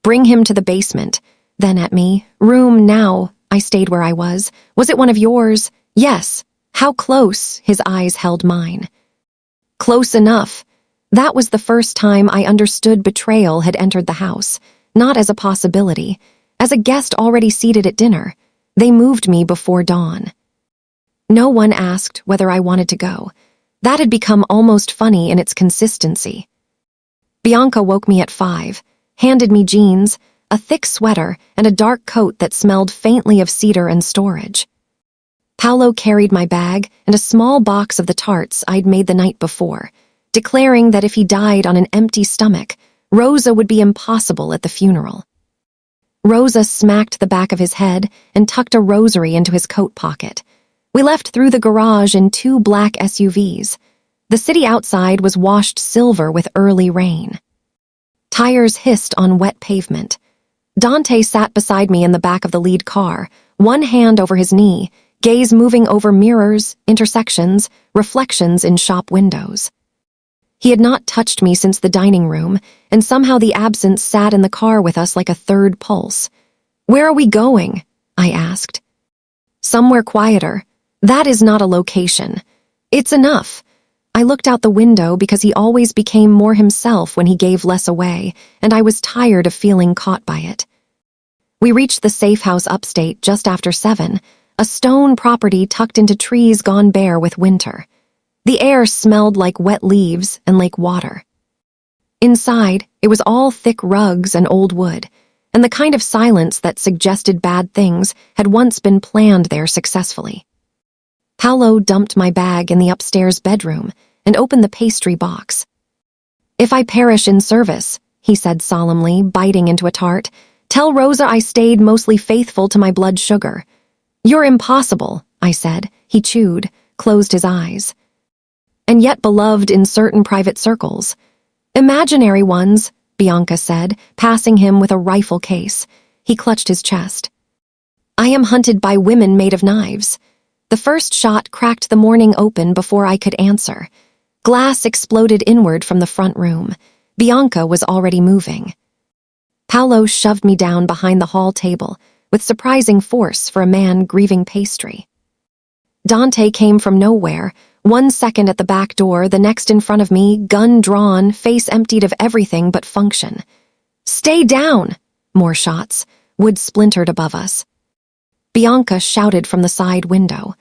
Bring him to the basement. Then at me. Room now. I stayed where I was. Was it one of yours? Yes. How close? His eyes held mine. Close enough. That was the first time I understood betrayal had entered the house, not as a possibility, as a guest already seated at dinner. They moved me before dawn. No one asked whether I wanted to go. That had become almost funny in its consistency. Bianca woke me at 5, handed me jeans, a thick sweater, and a dark coat that smelled faintly of cedar and storage. Paolo carried my bag and a small box of the tarts I'd made the night before, declaring that if he died on an empty stomach, Rosa would be impossible at the funeral. Rosa smacked the back of his head and tucked a rosary into his coat pocket. We left through the garage in 2 black SUVs. The city outside was washed silver with early rain. Tires hissed on wet pavement. Dante sat beside me in the back of the lead car, one hand over his knee, gaze moving over mirrors, intersections, reflections in shop windows. He had not touched me since the dining room, and somehow the absence sat in the car with us like a third pulse. "Where are we going?" I asked. "Somewhere quieter. That is not a location. It's enough." I looked out the window because he always became more himself when he gave less away, and I was tired of feeling caught by it. We reached the safe house upstate just after 7, a stone property tucked into trees gone bare with winter. The air smelled like wet leaves and lake water. Inside, it was all thick rugs and old wood, and the kind of silence that suggested bad things had once been planned there successfully. Paolo dumped my bag in the upstairs bedroom and opened the pastry box. "If I perish in service," he said solemnly, biting into a tart, "tell Rosa I stayed mostly faithful to my blood sugar." "You're impossible," I said. He chewed, closed his eyes. "And yet beloved in certain private circles." "Imaginary ones," Bianca said, passing him with a rifle case. He clutched his chest. "I am hunted by women made of knives." The first shot cracked the morning open before I could answer. Glass exploded inward from the front room. Bianca was already moving. Paolo shoved me down behind the hall table, with surprising force for a man grieving pastry. Dante came from nowhere, 1 second at the back door, the next in front of me, gun drawn, face emptied of everything but function. "Stay down!" More shots. Wood splintered above us. Bianca shouted from the side window.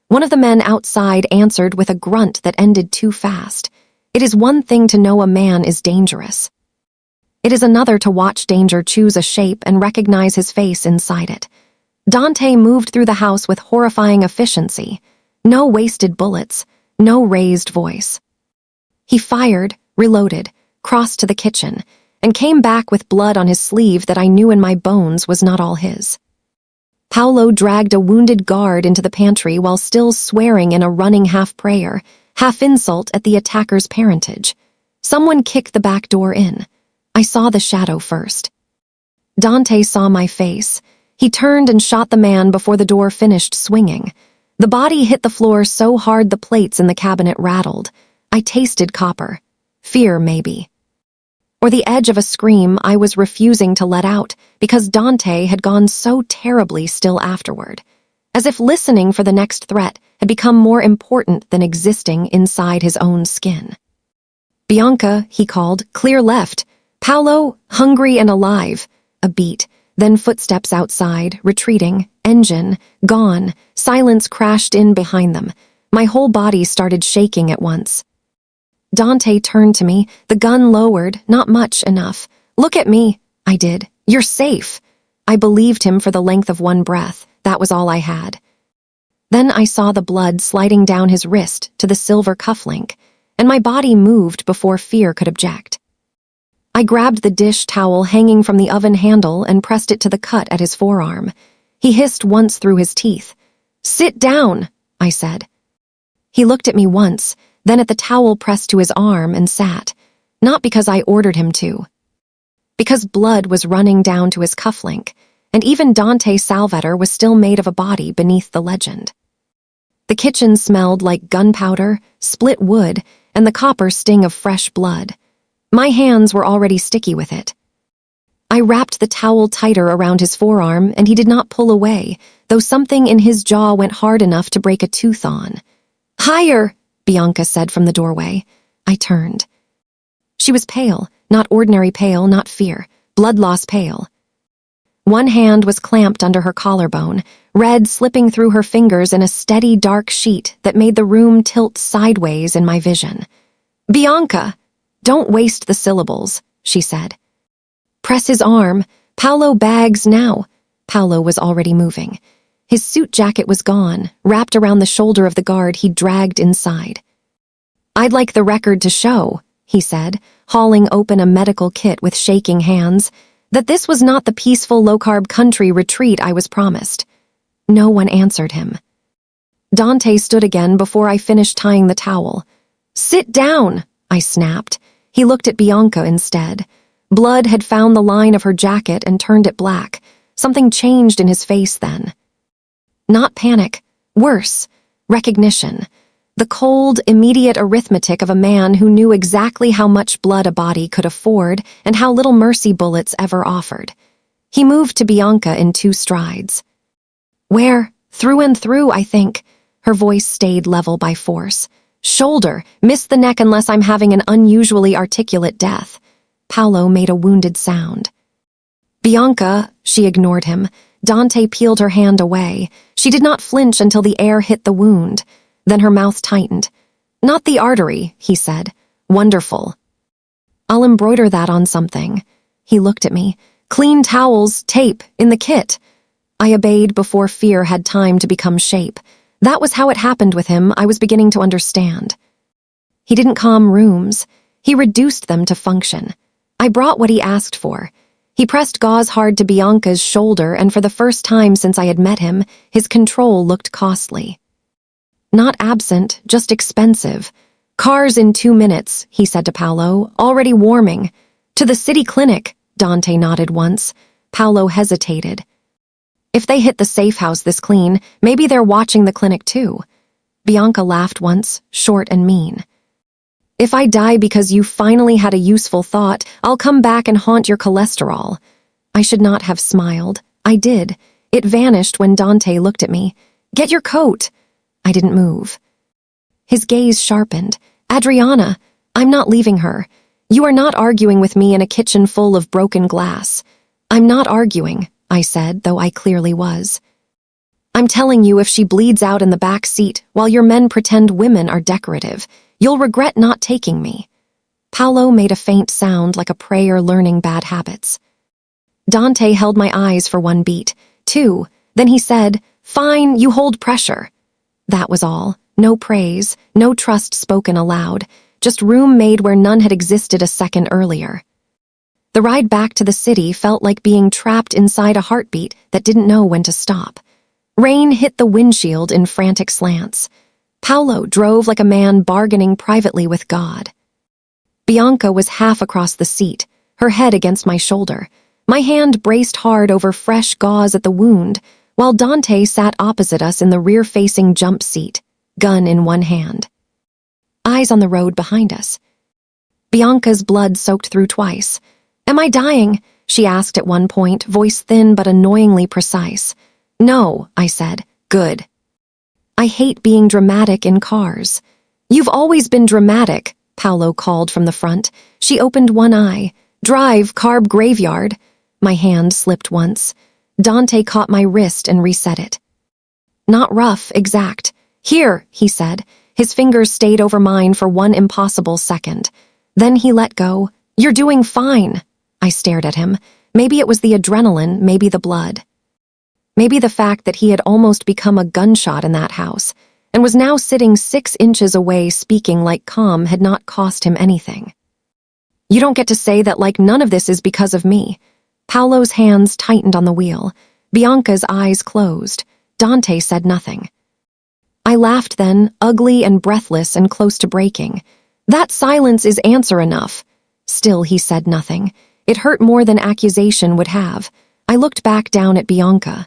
One of the men outside answered with a grunt that ended too fast. It is one thing to know a man is dangerous. It is another to watch danger choose a shape and recognize his face inside it. Dante moved through the house with horrifying efficiency. No wasted bullets, no raised voice. He fired, reloaded, crossed to the kitchen, and came back with blood on his sleeve that I knew in my bones was not all his. Paolo dragged a wounded guard into the pantry while still swearing in a running half-prayer, half-insult at the attacker's parentage. Someone kicked the back door in. I saw the shadow first. Dante saw my face. He turned and shot the man before the door finished swinging. The body hit the floor so hard the plates in the cabinet rattled. I tasted copper. Fear, maybe. Or the edge of a scream I was refusing to let out because Dante had gone so terribly still afterward, as if listening for the next threat had become more important than existing inside his own skin. "Bianca," he called, "clear left. Paolo, hungry and alive." A beat, then footsteps outside, retreating, engine, gone, silence crashed in behind them. My whole body started shaking at once. Dante turned to me, the gun lowered, not much enough. "Look at me." I did. "You're safe." I believed him for the length of one breath. That was all I had. Then I saw the blood sliding down his wrist to the silver cufflink, and my body moved before fear could object. I grabbed the dish towel hanging from the oven handle and pressed it to the cut at his forearm. He hissed once through his teeth. "Sit down," I said. He looked at me once, then at the towel pressed to his arm and sat, not because I ordered him to. Because blood was running down to his cufflink, and even Dante Salvator was still made of a body beneath the legend. The kitchen smelled like gunpowder, split wood, and the copper sting of fresh blood. My hands were already sticky with it. I wrapped the towel tighter around his forearm, and he did not pull away, though something in his jaw went hard enough to break a tooth on. "Higher," Bianca said from the doorway. I turned. She was pale, not ordinary pale, not fear, blood loss pale. One hand was clamped under her collarbone, red slipping through her fingers in a steady dark sheet that made the room tilt sideways in my vision. "Bianca! Don't waste the syllables," she said. "Press his arm. Paolo bags now." Paolo was already moving. His suit jacket was gone, wrapped around the shoulder of the guard he dragged inside. "I'd like the record to show," he said, hauling open a medical kit with shaking hands, "that this was not the peaceful low-carb country retreat I was promised." No one answered him. Dante stood again before I finished tying the towel. "Sit down," I snapped. He looked at Bianca instead. Blood had found the line of her jacket and turned it black. Something changed in his face then. Not panic. Worse. Recognition. The cold, immediate arithmetic of a man who knew exactly how much blood a body could afford and how little mercy bullets ever offered. He moved to Bianca in 2 strides. "Where? Through and through, I think." Her voice stayed level by force. "Shoulder. Miss the neck unless I'm having an unusually articulate death." Paolo made a wounded sound. "Bianca," she ignored him. Dante peeled her hand away. She did not flinch until the air hit the wound. Then her mouth tightened. "Not the artery," he said. "Wonderful. I'll embroider that on something." He looked at me. "Clean towels, tape, in the kit." I obeyed before fear had time to become shape. That was how it happened with him. I was beginning to understand. He didn't calm rooms. He reduced them to function. I brought what he asked for. He pressed gauze hard to Bianca's shoulder, and for the first time since I had met him, his control looked costly. Not absent, just expensive. "Cars in 2 minutes," he said to Paolo, "already warming." "To the city clinic," Dante nodded once. Paolo hesitated. "If they hit the safe house this clean, maybe they're watching the clinic too." Bianca laughed once, short and mean. "If I die because you finally had a useful thought, I'll come back and haunt your cholesterol." I should not have smiled. I did. It vanished when Dante looked at me. "Get your coat." I didn't move. His gaze sharpened. "Adriana, I'm not leaving her. You are not arguing with me in a kitchen full of broken glass." "I'm not arguing," I said, though I clearly was. "I'm telling you, if she bleeds out in the back seat while your men pretend women are decorative, you'll regret not taking me." Paolo made a faint sound like a prayer learning bad habits. Dante held my eyes for 1 beat, 2, then he said, "Fine, you hold pressure." That was all. No praise, no trust spoken aloud, just room made where none had existed a second earlier. The ride back to the city felt like being trapped inside a heartbeat that didn't know when to stop. Rain hit the windshield in frantic slants. Paolo drove like a man bargaining privately with God. Bianca was half across the seat, her head against my shoulder. My hand braced hard over fresh gauze at the wound, while Dante sat opposite us in the rear-facing jump seat, gun in one hand. Eyes on the road behind us. Bianca's blood soaked through twice. "Am I dying?" she asked at one point, voice thin but annoyingly precise. "No," I said. "Good." I hate being dramatic in cars. "You've always been dramatic," Paolo called from the front. She opened one eye. "Drive, carb graveyard." My hand slipped once. Dante caught my wrist and reset it. "Not rough, exact." "Here," he said. His fingers stayed over mine for 1 impossible second. Then he let go. "You're doing fine." I stared at him. Maybe it was the adrenaline, maybe the blood. Maybe the fact that he had almost become a gunshot in that house, and was now sitting 6 inches away speaking like calm had not cost him anything. "You don't get to say that like none of this is because of me." Paolo's hands tightened on the wheel. Bianca's eyes closed. Dante said nothing. I laughed then, ugly and breathless and close to breaking. "That silence is answer enough." Still he said nothing. It hurt more than accusation would have. I looked back down at Bianca.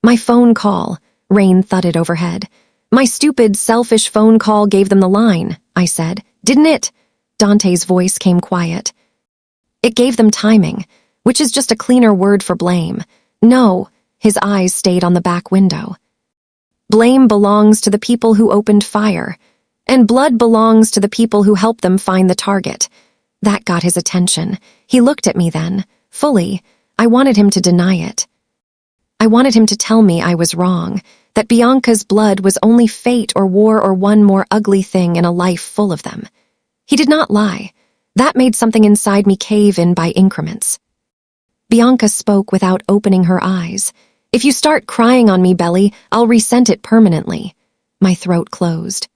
"My phone call," rain thudded overhead. "My stupid, selfish phone call gave them the line," I said. "Didn't it?" Dante's voice came quiet. "It gave them timing, which is just a cleaner word for blame." "No," his eyes stayed on the back window. "Blame belongs to the people who opened fire, and blood belongs to the people who helped them find the target." That got his attention. He looked at me then, fully. I wanted him to deny it. I wanted him to tell me I was wrong, that Bianca's blood was only fate or war or one more ugly thing in a life full of them. He did not lie. That made something inside me cave in by increments. Bianca spoke without opening her eyes. If you start crying on me, Belly, I'll resent it permanently. My throat closed.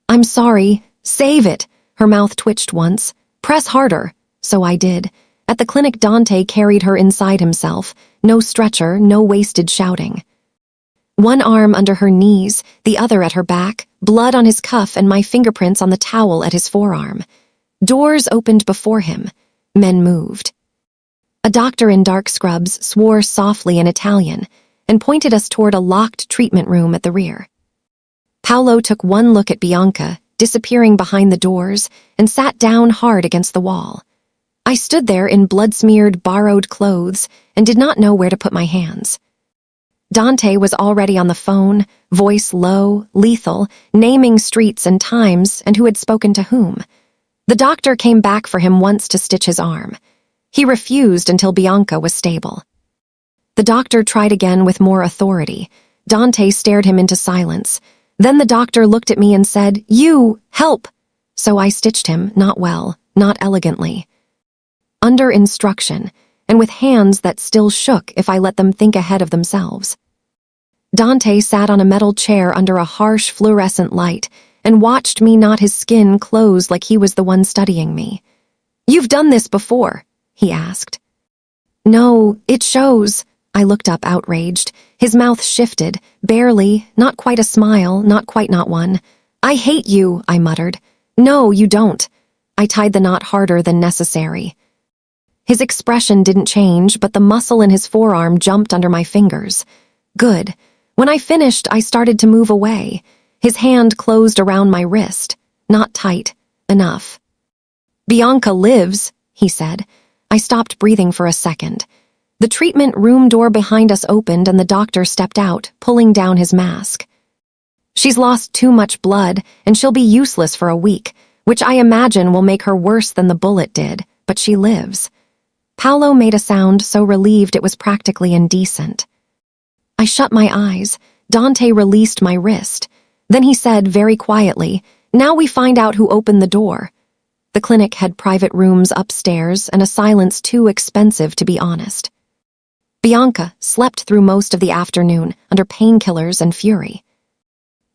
I'm sorry. Save it. Her mouth twitched once. Press harder. So I did. At the clinic, Dante carried her inside himself. No stretcher, no wasted shouting. One arm under her knees, the other at her back, blood on his cuff and my fingerprints on the towel at his forearm. Doors opened before him. Men moved. A doctor in dark scrubs swore softly in Italian and pointed us toward a locked treatment room at the rear. Paolo took one look at Bianca, disappearing behind the doors, and sat down hard against the wall. I stood there in blood-smeared, borrowed clothes and did not know where to put my hands. Dante was already on the phone, voice low, lethal, naming streets and times and who had spoken to whom. The doctor came back for him once to stitch his arm. He refused until Bianca was stable. The doctor tried again with more authority. Dante stared him into silence. Then the doctor looked at me and said, "You, help!" So I stitched him, not well, not elegantly. Under instruction, and with hands that still shook if I let them think ahead of themselves. Dante sat on a metal chair under a harsh fluorescent light and watched me knot his skin close like he was the one studying me. "You've done this before?" he asked. "No, it shows." I looked up outraged. His mouth shifted, barely, not quite a smile, not quite not one. "I hate you," I muttered. "No, you don't." I tied the knot harder than necessary. His expression didn't change, but the muscle in his forearm jumped under my fingers. Good. When I finished, I started to move away. His hand closed around my wrist. Not tight. Enough. "Bianca lives," he said. I stopped breathing for a second. The treatment room door behind us opened and the doctor stepped out, pulling down his mask. "She's lost too much blood, and she'll be useless for a week, which I imagine will make her worse than the bullet did, but she lives." Paolo made a sound so relieved it was practically indecent. I shut my eyes. Dante released my wrist. Then he said very quietly, "Now we find out who opened the door." The clinic had private rooms upstairs and a silence too expensive to be honest. Bianca slept through most of the afternoon under painkillers and fury.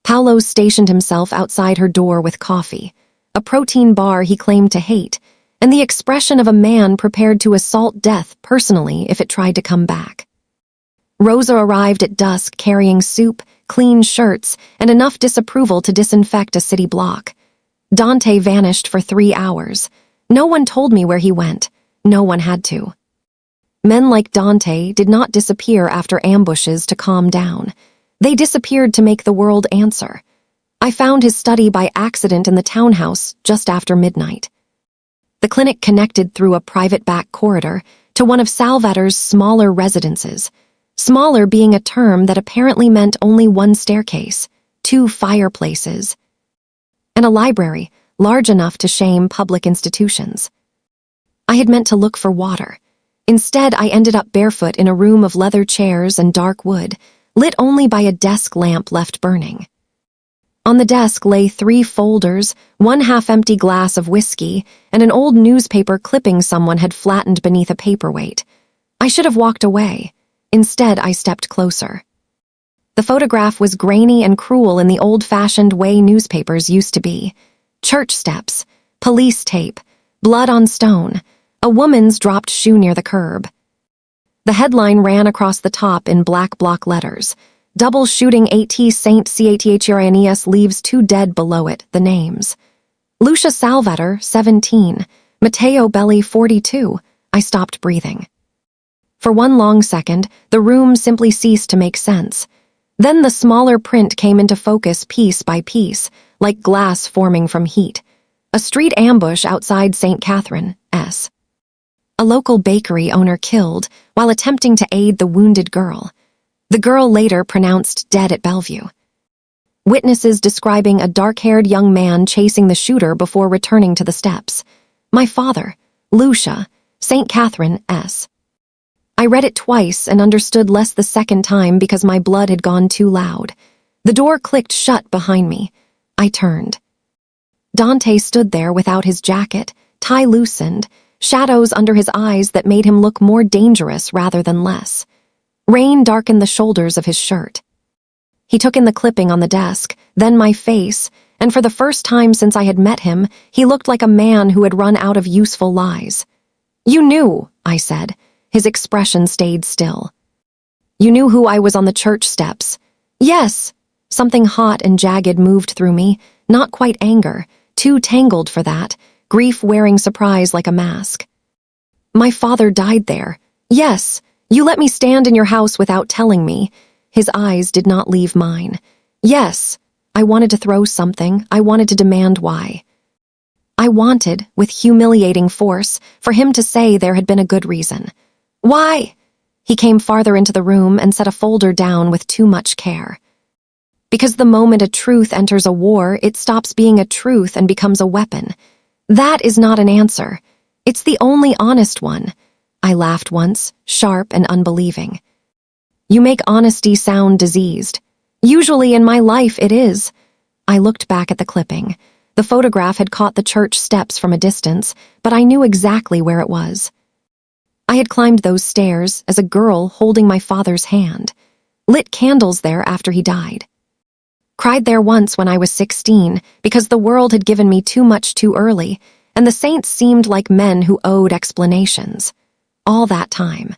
Paolo stationed himself outside her door with coffee, a protein bar he claimed to hate, and the expression of a man prepared to assault death personally if it tried to come back. Rosa arrived at dusk carrying soup, clean shirts, and enough disapproval to disinfect a city block. Dante vanished for 3 hours. No one told me where he went. No one had to. Men like Dante did not disappear after ambushes to calm down. They disappeared to make the world answer. I found his study by accident in the townhouse just after midnight. The clinic connected through a private back corridor to one of Salvator's smaller residences, smaller being a term that apparently meant only one staircase, 2 fireplaces, and a library large enough to shame public institutions. I had meant to look for water. Instead, I ended up barefoot in a room of leather chairs and dark wood, lit only by a desk lamp left burning. On the desk lay 3 folders, 1 half-empty glass of whiskey, and an old newspaper clipping someone had flattened beneath a paperweight. I should have walked away. Instead, I stepped closer. The photograph was grainy and cruel in the old-fashioned way newspapers used to be. Church steps, police tape, blood on stone, a woman's dropped shoe near the curb. The headline ran across the top in black block letters. Double shooting AT Saint Catherineus leaves 2 dead below it, the names. Lucia Salvator, 17. Matteo Belli, 42. I stopped breathing. For one long second, the room simply ceased to make sense. Then the smaller print came into focus piece by piece, like glass forming from heat. A street ambush outside St. Catherine, S. A local bakery owner killed while attempting to aid the wounded girl. The girl later pronounced dead at Bellevue. Witnesses describing a dark-haired young man chasing the shooter before returning to the steps. My father, Lucia, St. Catherine S. I read it twice and understood less the second time because my blood had gone too loud. The door clicked shut behind me. I turned. Dante stood there without his jacket, tie loosened, shadows under his eyes that made him look more dangerous rather than less. Rain darkened the shoulders of his shirt. He took in the clipping on the desk, then my face, and for the first time since I had met him, he looked like a man who had run out of useful lies. "You knew," I said. His expression stayed still. "You knew who I was on the church steps." "Yes." Something hot and jagged moved through me, not quite anger, too tangled for that, grief wearing surprise like a mask. "My father died there." "Yes. You let me stand in your house without telling me." His eyes did not leave mine. "Yes." I wanted to throw something. I wanted to demand why. I wanted, with humiliating force, for him to say there had been a good reason. "Why?" He came farther into the room and set a folder down with too much care. "Because the moment a truth enters a war, it stops being a truth and becomes a weapon. That is not an answer. It's the only honest one." I laughed once, sharp and unbelieving. "You make honesty sound diseased. Usually in my life it is." I looked back at the clipping. The photograph had caught the church steps from a distance, but I knew exactly where it was. I had climbed those stairs as a girl holding my father's hand. Lit candles there after he died. Cried there once when I was 16 because the world had given me too much too early, and the saints seemed like men who owed explanations. All that time,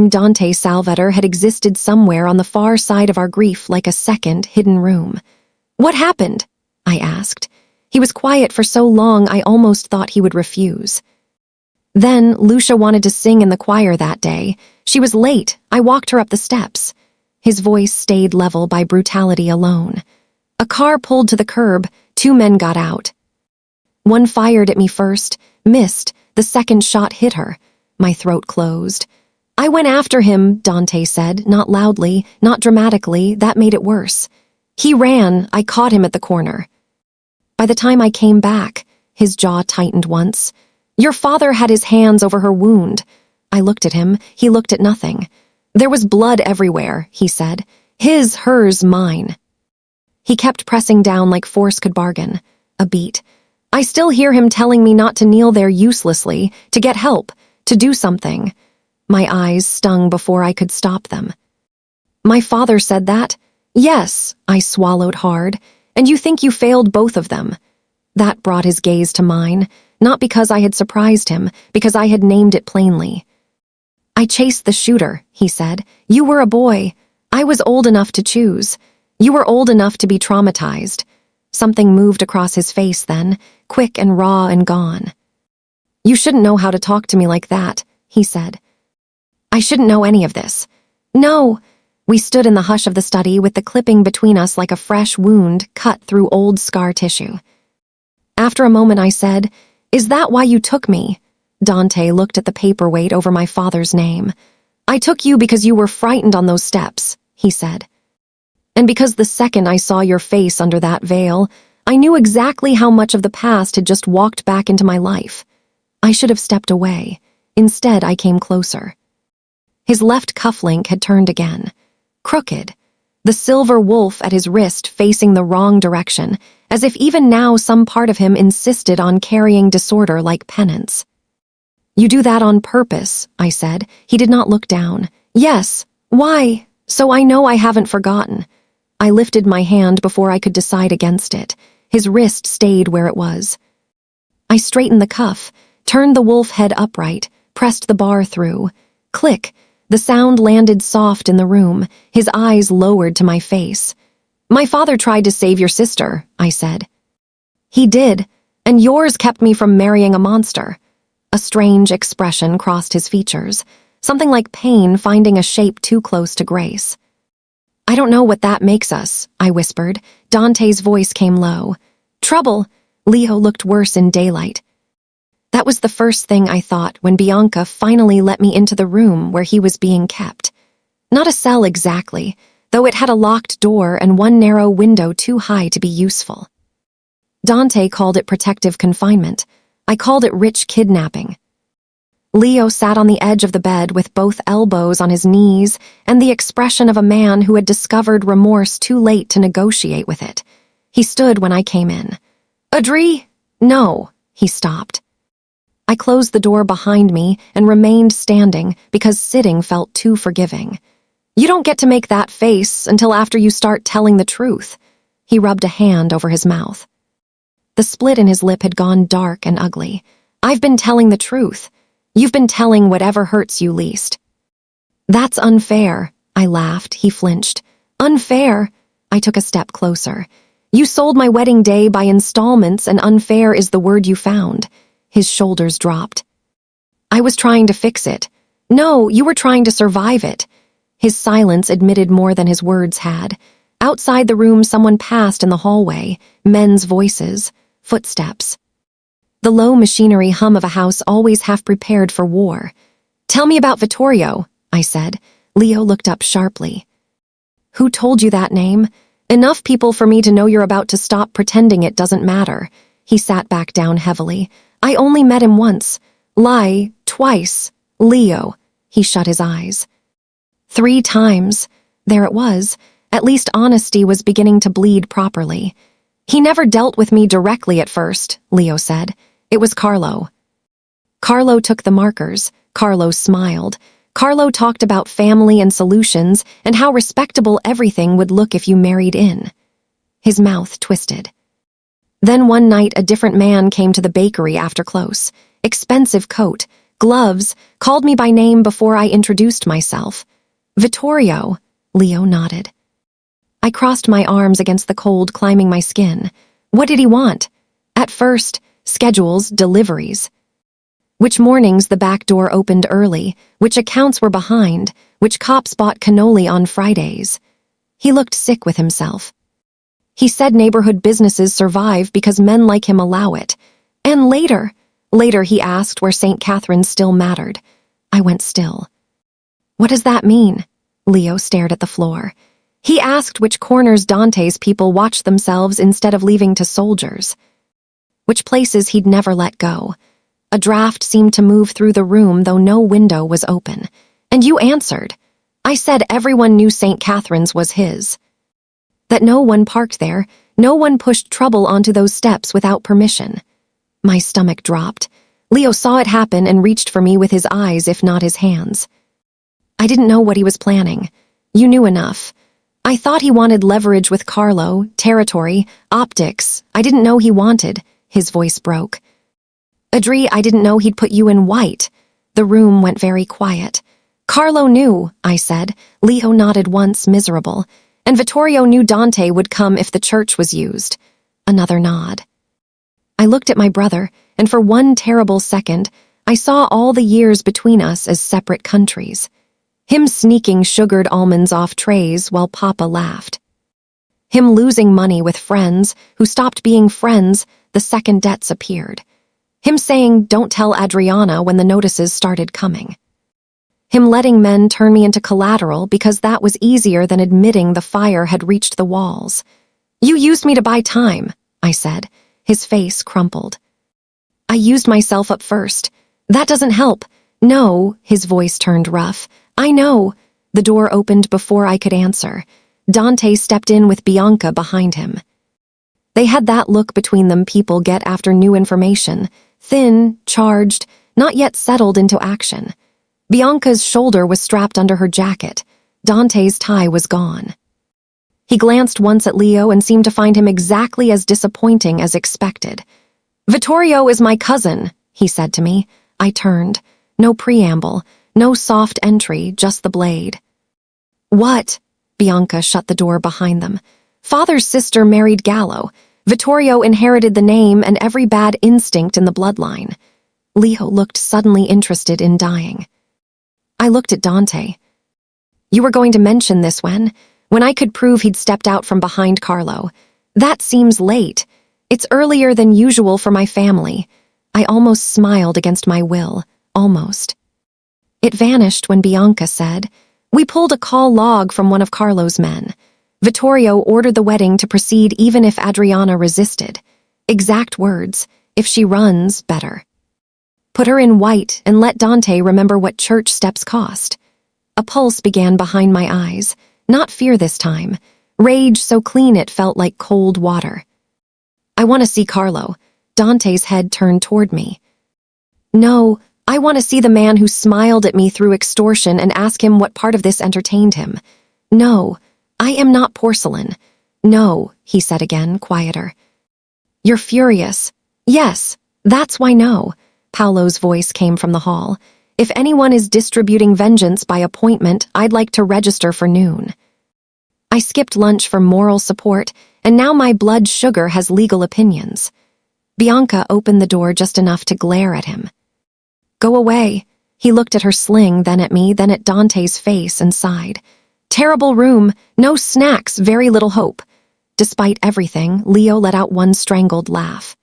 Dante Salvator had existed somewhere on the far side of our grief like a second, hidden room. "What happened?" I asked. He was quiet for so long I almost thought he would refuse. "Then Lucia wanted to sing in the choir that day. She was late. I walked her up the steps." His voice stayed level by brutality alone. "A car pulled to the curb. 2 men got out. One fired at me first, missed. The second shot hit her." My throat closed. "I went after him," Dante said, not loudly, not dramatically. That made it worse. "He ran. I caught him at the corner. By the time I came back," his jaw tightened once, "your father had his hands over her wound." I looked at him. He looked at nothing. "There was blood everywhere," he said. "His, hers, mine." He kept pressing down like force could bargain. A beat. I still hear him telling me not to kneel there uselessly, to get help, to do something. My eyes stung before I could stop them. "My father said that?" "Yes," I swallowed hard. "And you think you failed both of them?" That brought his gaze to mine, not because I had surprised him, because I had named it plainly. "I chased the shooter," he said. "You were a boy. I was old enough to choose. You were old enough to be traumatized." Something moved across his face then, quick and raw and gone. "You shouldn't know how to talk to me like that," he said. "I shouldn't know any of this." "No." We stood in the hush of the study with the clipping between us like a fresh wound cut through old scar tissue. After a moment I said, "Is that why you took me?" Dante looked at the paperweight over my father's name. "I took you because you were frightened on those steps," he said. "And because the second I saw your face under that veil, I knew exactly how much of the past had just walked back into my life. I should have stepped away. Instead, I came closer." His left cufflink had turned again. Crooked. The silver wolf at his wrist facing the wrong direction, as if even now some part of him insisted on carrying disorder like penance. "You do that on purpose," I said. He did not look down. "Yes. Why? So I know I haven't forgotten." I lifted my hand before I could decide against it. His wrist stayed where it was. I straightened the cuff, turned the wolf head upright, pressed the bar through. Click. The sound landed soft in the room, his eyes lowered to my face. "My father tried to save your sister," I said. "He did, and yours kept me from marrying a monster." A strange expression crossed his features, something like pain finding a shape too close to grace. "I don't know what that makes us," I whispered. Dante's voice came low. "Trouble." Leo looked worse in daylight. That was the first thing I thought when Bianca finally let me into the room where he was being kept. Not a cell exactly, though it had a locked door and one narrow window too high to be useful. Dante called it protective confinement. I called it rich kidnapping. Leo sat on the edge of the bed with both elbows on his knees and the expression of a man who had discovered remorse too late to negotiate with it. He stood when I came in. "Adri?" "No," he stopped. I closed the door behind me and remained standing because sitting felt too forgiving. "You don't get to make that face until after you start telling the truth." He rubbed a hand over his mouth. The split in his lip had gone dark and ugly. "I've been telling the truth. You've been telling whatever hurts you least." "That's unfair," I laughed. He flinched. "Unfair?" I took a step closer. "You sold my wedding day by installments, and unfair is the word you found." His shoulders dropped. "I was trying to fix it." "No, you were trying to survive it." His silence admitted more than his words had. Outside the room, someone passed in the hallway. Men's voices, footsteps. The low machinery hum of a house always half prepared for war. "Tell me about Vittorio," I said. Leo looked up sharply. "Who told you that name? Enough people for me to know you're about to stop pretending it doesn't matter." He sat back down heavily. "I only met him once. Lie, twice. Leo." He shut his eyes. 3 times. There it was. At least honesty was beginning to bleed properly. "He never dealt with me directly at first," Leo said. "It was Carlo." Carlo took the markers. Carlo smiled. Carlo talked about family and solutions and how respectable everything would look if you married in. His mouth twisted. Then one night a different man came to the bakery after close. Expensive coat, gloves, called me by name before I introduced myself. "Vittorio," Leo nodded. I crossed my arms against the cold climbing my skin. What did he want? At first, schedules, deliveries. Which mornings the back door opened early, which accounts were behind, which cops bought cannoli on Fridays. He looked sick with himself. He said neighborhood businesses survive because men like him allow it. And later he asked where St. Catherine's still mattered. I went still. "What does that mean?" Leo stared at the floor. He asked which corners Dante's people watched themselves instead of leaving to soldiers. Which places he'd never let go. A draft seemed to move through the room, though no window was open. "And you answered." I said everyone knew St. Catherine's was his. That no one parked there, no one pushed trouble onto those steps without permission. My stomach dropped. Leo saw it happen and reached for me with his eyes, if not his hands. "I didn't know what he was planning. You knew enough. I thought he wanted leverage with Carlo, territory, optics. I didn't know he wanted." His voice broke. "Adri, I didn't know he'd put you in white." The room went very quiet. "Carlo knew," I said. Leo nodded once, miserable. "And Vittorio knew Dante would come if the church was used." Another nod. I looked at my brother, and for one terrible second, I saw all the years between us as separate countries. Him sneaking sugared almonds off trays while Papa laughed. Him losing money with friends who stopped being friends the second debts appeared. Him saying, "Don't tell Adriana," when the notices started coming. Him letting men turn me into collateral because that was easier than admitting the fire had reached the walls. "You used me to buy time," I said. His face crumpled. "I used myself up first. That doesn't help." "No," his voice turned rough. "I know." The door opened before I could answer. Dante stepped in with Bianca behind him. They had that look between them people get after new information. Thin, charged, not yet settled into action. Bianca's shoulder was strapped under her jacket. Dante's tie was gone. He glanced once at Leo and seemed to find him exactly as disappointing as expected. "Vittorio is my cousin," he said to me. I turned. No preamble, no soft entry, just the blade. "What?" Bianca shut the door behind them. "Father's sister married Gallo. Vittorio inherited the name and every bad instinct in the bloodline." Leo looked suddenly interested in dying. I looked at Dante. "You were going to mention this when I could prove he'd stepped out from behind Carlo. That seems late. It's earlier than usual for my family." I almost smiled against my will, almost. It vanished when Bianca said, "We pulled a call log from one of Carlo's men. Vittorio ordered the wedding to proceed even if Adriana resisted. Exact words, If she runs, better. Put her in white and let Dante remember what church steps cost. A pulse began behind my eyes, not fear this time, rage so clean it felt like cold water. I want to see Carlo. Dante's head turned toward me. No, I want to see the man who smiled at me through extortion and ask him what part of this entertained him. No, I am not porcelain. No, he said again, quieter. You're furious. Yes, that's why no. Paolo's voice came from the hall. If anyone is distributing vengeance by appointment, I'd like to register for noon. I skipped lunch for moral support, and now my blood sugar has legal opinions. Bianca opened the door just enough to glare at him. Go away. He looked at her sling, then at me, then at Dante's face and sighed. Terrible room, no snacks, very little hope. Despite everything, Leo let out one strangled laugh.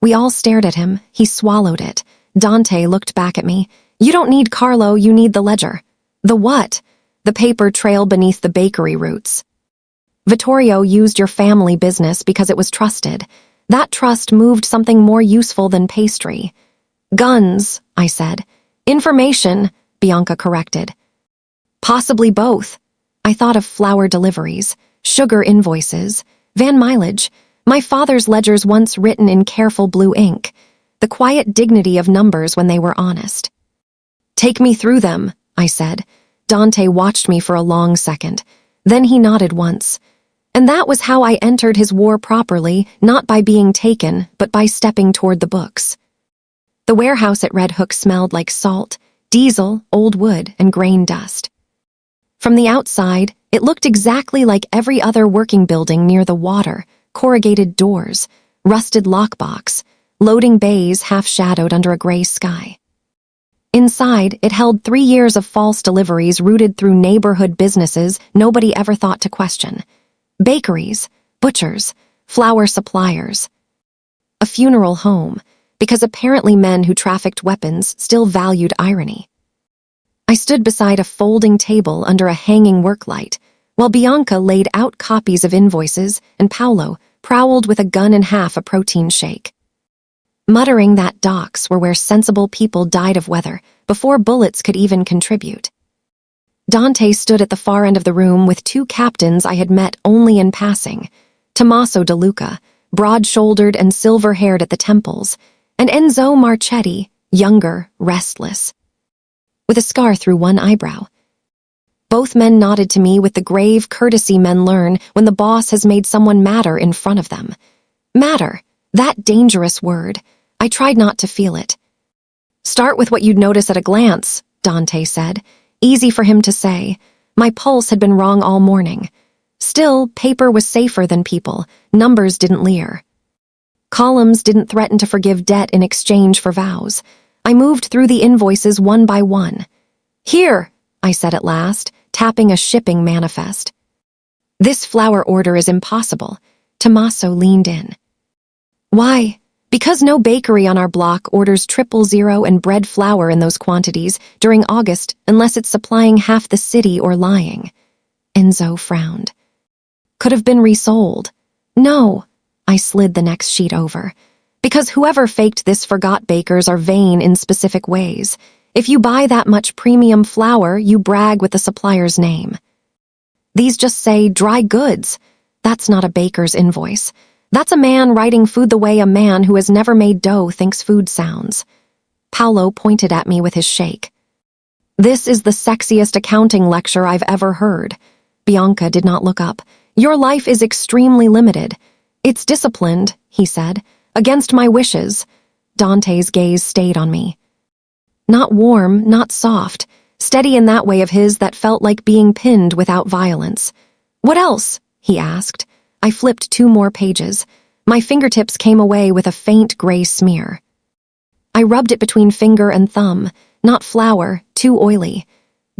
We all stared at him. He swallowed it. Dante looked back at me. You don't need Carlo, you need the ledger. The what? The paper trail beneath the bakery roots. Vittorio used your family business because it was trusted. That trust moved something more useful than pastry. Guns, I said. Information, Bianca corrected. Possibly both. I thought of flour deliveries, sugar invoices, van mileage, my father's ledgers once written in careful blue ink, the quiet dignity of numbers when they were honest. Take me through them, I said. Dante watched me for a long second. Then he nodded once. And that was how I entered his war properly, not by being taken, but by stepping toward the books. The warehouse at Red Hook smelled like salt, diesel, old wood, and grain dust. From the outside, it looked exactly like every other working building near the water, corrugated doors, rusted lockbox, loading bays half-shadowed under a gray sky. Inside, it held 3 years of false deliveries routed through neighborhood businesses nobody ever thought to question. Bakeries, butchers, flour suppliers. A funeral home, because apparently men who trafficked weapons still valued irony. I stood beside a folding table under a hanging work light, while Bianca laid out copies of invoices and Paolo prowled with a gun and half a protein shake. Muttering that docks were where sensible people died of weather before bullets could even contribute. Dante stood at the far end of the room with 2 captains I had met only in passing, Tommaso De Luca, broad-shouldered and silver-haired at the temples, and Enzo Marchetti, younger, restless, with a scar through one eyebrow. Both men nodded to me with the grave courtesy men learn when the boss has made someone matter in front of them. Matter, that dangerous word. I tried not to feel it. Start with what you'd notice at a glance, Dante said. Easy for him to say. My pulse had been wrong all morning. Still, paper was safer than people. Numbers didn't leer. Columns didn't threaten to forgive debt in exchange for vows. I moved through the invoices one by one. Here, I said at last, tapping a shipping manifest. This flour order is impossible. Tommaso leaned in. Why? Because no bakery on our block orders 000 and bread flour in those quantities during August unless it's supplying half the city or lying. Enzo frowned. Could have been resold. No. I slid the next sheet over. Because whoever faked this forgot bakers are vain in specific ways. If you buy that much premium flour, you brag with the supplier's name. These just say dry goods. That's not a baker's invoice. That's a man writing food the way a man who has never made dough thinks food sounds. Paolo pointed at me with his shake. This is the sexiest accounting lecture I've ever heard. Bianca did not look up. Your life is extremely limited. It's disciplined, he said, against my wishes. Dante's gaze stayed on me. Not warm, not soft, steady in that way of his that felt like being pinned without violence. What else? He asked. I flipped 2 more pages. My fingertips came away with a faint gray smear. I rubbed it between finger and thumb. Not flour, too oily.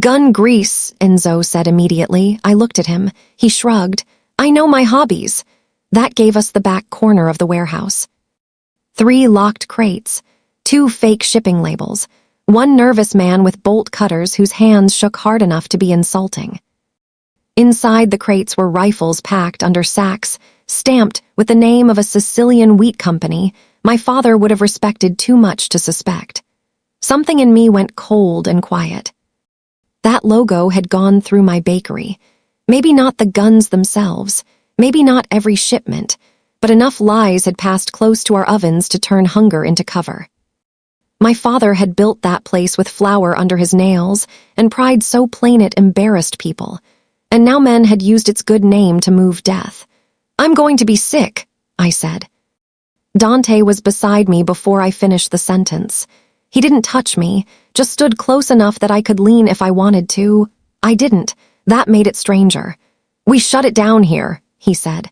Gun grease, Enzo said immediately. I looked at him. He shrugged. I know my hobbies. That gave us the back corner of the warehouse. 3 locked crates, 2 fake shipping labels, 1 nervous man with bolt cutters whose hands shook hard enough to be insulting. Inside the crates were rifles packed under sacks, stamped with the name of a Sicilian wheat company, my father would have respected too much to suspect. Something in me went cold and quiet. That logo had gone through my bakery. Maybe not the guns themselves, maybe not every shipment, but enough lies had passed close to our ovens to turn hunger into cover. My father had built that place with flour under his nails and pride so plain it embarrassed people, and now men had used its good name to move death. "I'm going to be sick," I said. Dante was beside me before I finished the sentence. He didn't touch me, just stood close enough that I could lean if I wanted to. I didn't. That made it stranger. "We shut it down here," he said.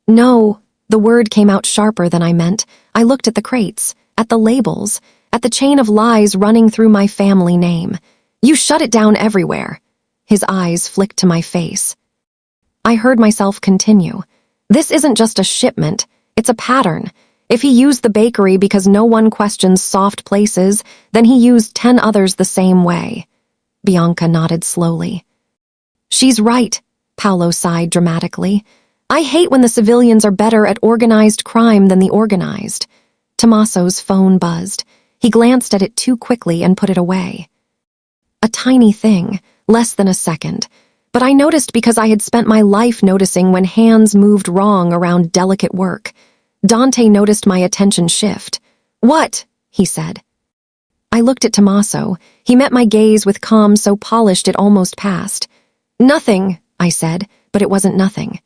"No," the word came out sharper than I meant. I looked at the crates, at the labels, at the chain of lies running through my family name. "You shut it down everywhere." His eyes flicked to my face. I heard myself continue. "This isn't just a shipment, it's a pattern. If he used the bakery because no one questions soft places, then he used 10 others the same way." Bianca nodded slowly. "She's right," Paolo sighed dramatically. "I hate when the civilians are better at organized crime than the organized." Tommaso's phone buzzed. He glanced at it too quickly and put it away. A tiny thing, less than a second, but I noticed because I had spent my life noticing when hands moved wrong around delicate work. Dante noticed my attention shift. "What?" he said. I looked at Tommaso. He met my gaze with calm so polished it almost passed. "Nothing," I said, but it wasn't nothing.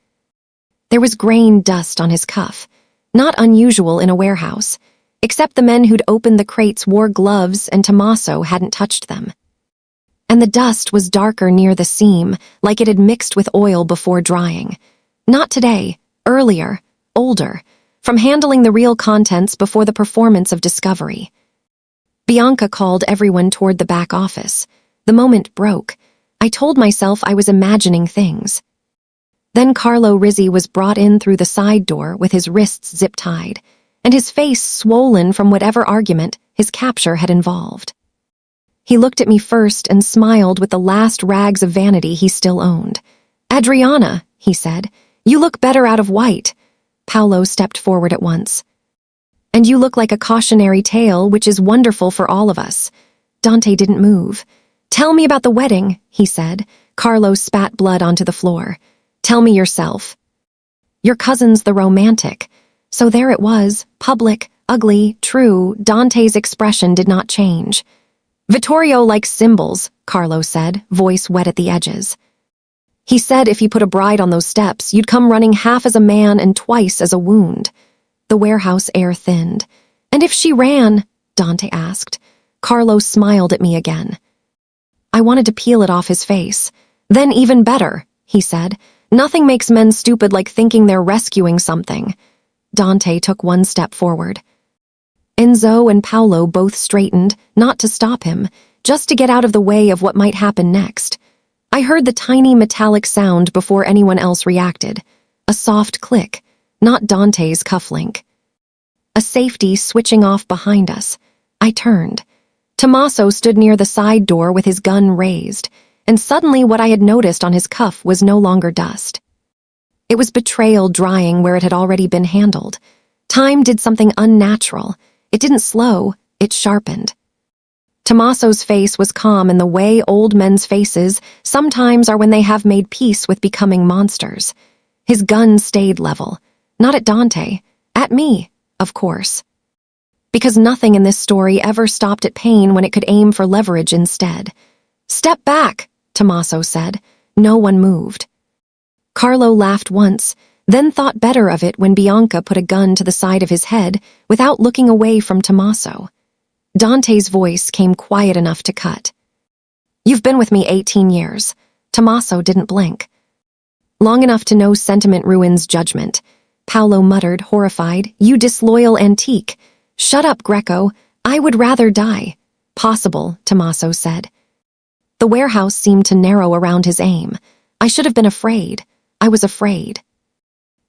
There was grain dust on his cuff, not unusual in a warehouse, except the men who'd opened the crates wore gloves and Tommaso hadn't touched them. And the dust was darker near the seam, like it had mixed with oil before drying. Not today, earlier, older, from handling the real contents before the performance of discovery. Bianca called everyone toward the back office. The moment broke. I told myself I was imagining things. Then Carlo Rizzi was brought in through the side door with his wrists zip-tied, and his face swollen from whatever argument his capture had involved. He looked at me first and smiled with the last rags of vanity he still owned. "Adriana," he said, "you look better out of white." Paolo stepped forward at once. "And you look like a cautionary tale, which is wonderful for all of us." Dante didn't move. "Tell me about the wedding," he said. Carlo spat blood onto the floor. "Tell me yourself." "Your cousin's the romantic." So there it was, public, ugly, true. Dante's expression did not change. "Vittorio likes symbols," Carlo said, voice wet at the edges. "He said if you put a bride on those steps, you'd come running half as a man and twice as a wound." The warehouse air thinned. "And if she ran?" Dante asked. Carlo smiled at me again. I wanted to peel it off his face. "Then even better," he said. "Nothing makes men stupid like thinking they're rescuing something." Dante took one step forward. Enzo and Paolo both straightened, not to stop him, just to get out of the way of what might happen next. I heard the tiny metallic sound before anyone else reacted. A soft click, not Dante's cufflink. A safety switching off behind us. I turned. Tommaso stood near the side door with his gun raised, and suddenly what I had noticed on his cuff was no longer dust. It was betrayal drying where it had already been handled. Time did something unnatural. It didn't slow, it sharpened. Tommaso's face was calm in the way old men's faces sometimes are when they have made peace with becoming monsters. His gun stayed level, not at Dante, at me, of course. Because nothing in this story ever stopped at pain when it could aim for leverage instead. "Step back," Tommaso said. No one moved. Carlo laughed once, then thought better of it when Bianca put a gun to the side of his head without looking away from Tommaso. Dante's voice came quiet enough to cut. "You've been with me 18 years. Tommaso didn't blink. "Long enough to know sentiment ruins judgment." Paolo muttered, horrified. "You disloyal antique." "Shut up, Greco. I would rather die." "Possible," Tommaso said. The warehouse seemed to narrow around his aim. I should have been afraid. I was afraid.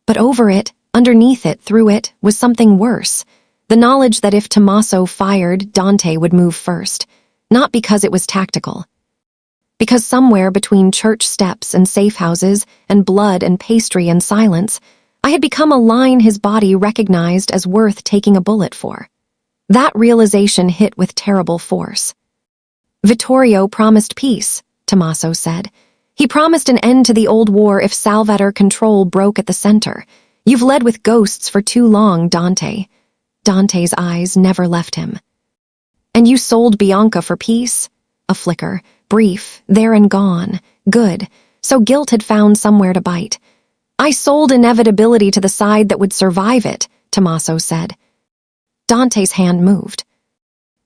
But over it, underneath it, through it, was something worse. The knowledge that if Tommaso fired, Dante would move first. Not because it was tactical. Because somewhere between church steps and safe houses and blood and pastry and silence, I had become a line his body recognized as worth taking a bullet for. That realization hit with terrible force. Vittorio promised peace, Tommaso said. He promised an end to the old war if Salvator control broke at the center. You've led with ghosts for too long, Dante. Dante's eyes never left him. And you sold Bianca for peace? A flicker, brief, there and gone. Good. So guilt had found somewhere to bite. I sold inevitability to the side that would survive it, Tommaso said. Dante's hand moved.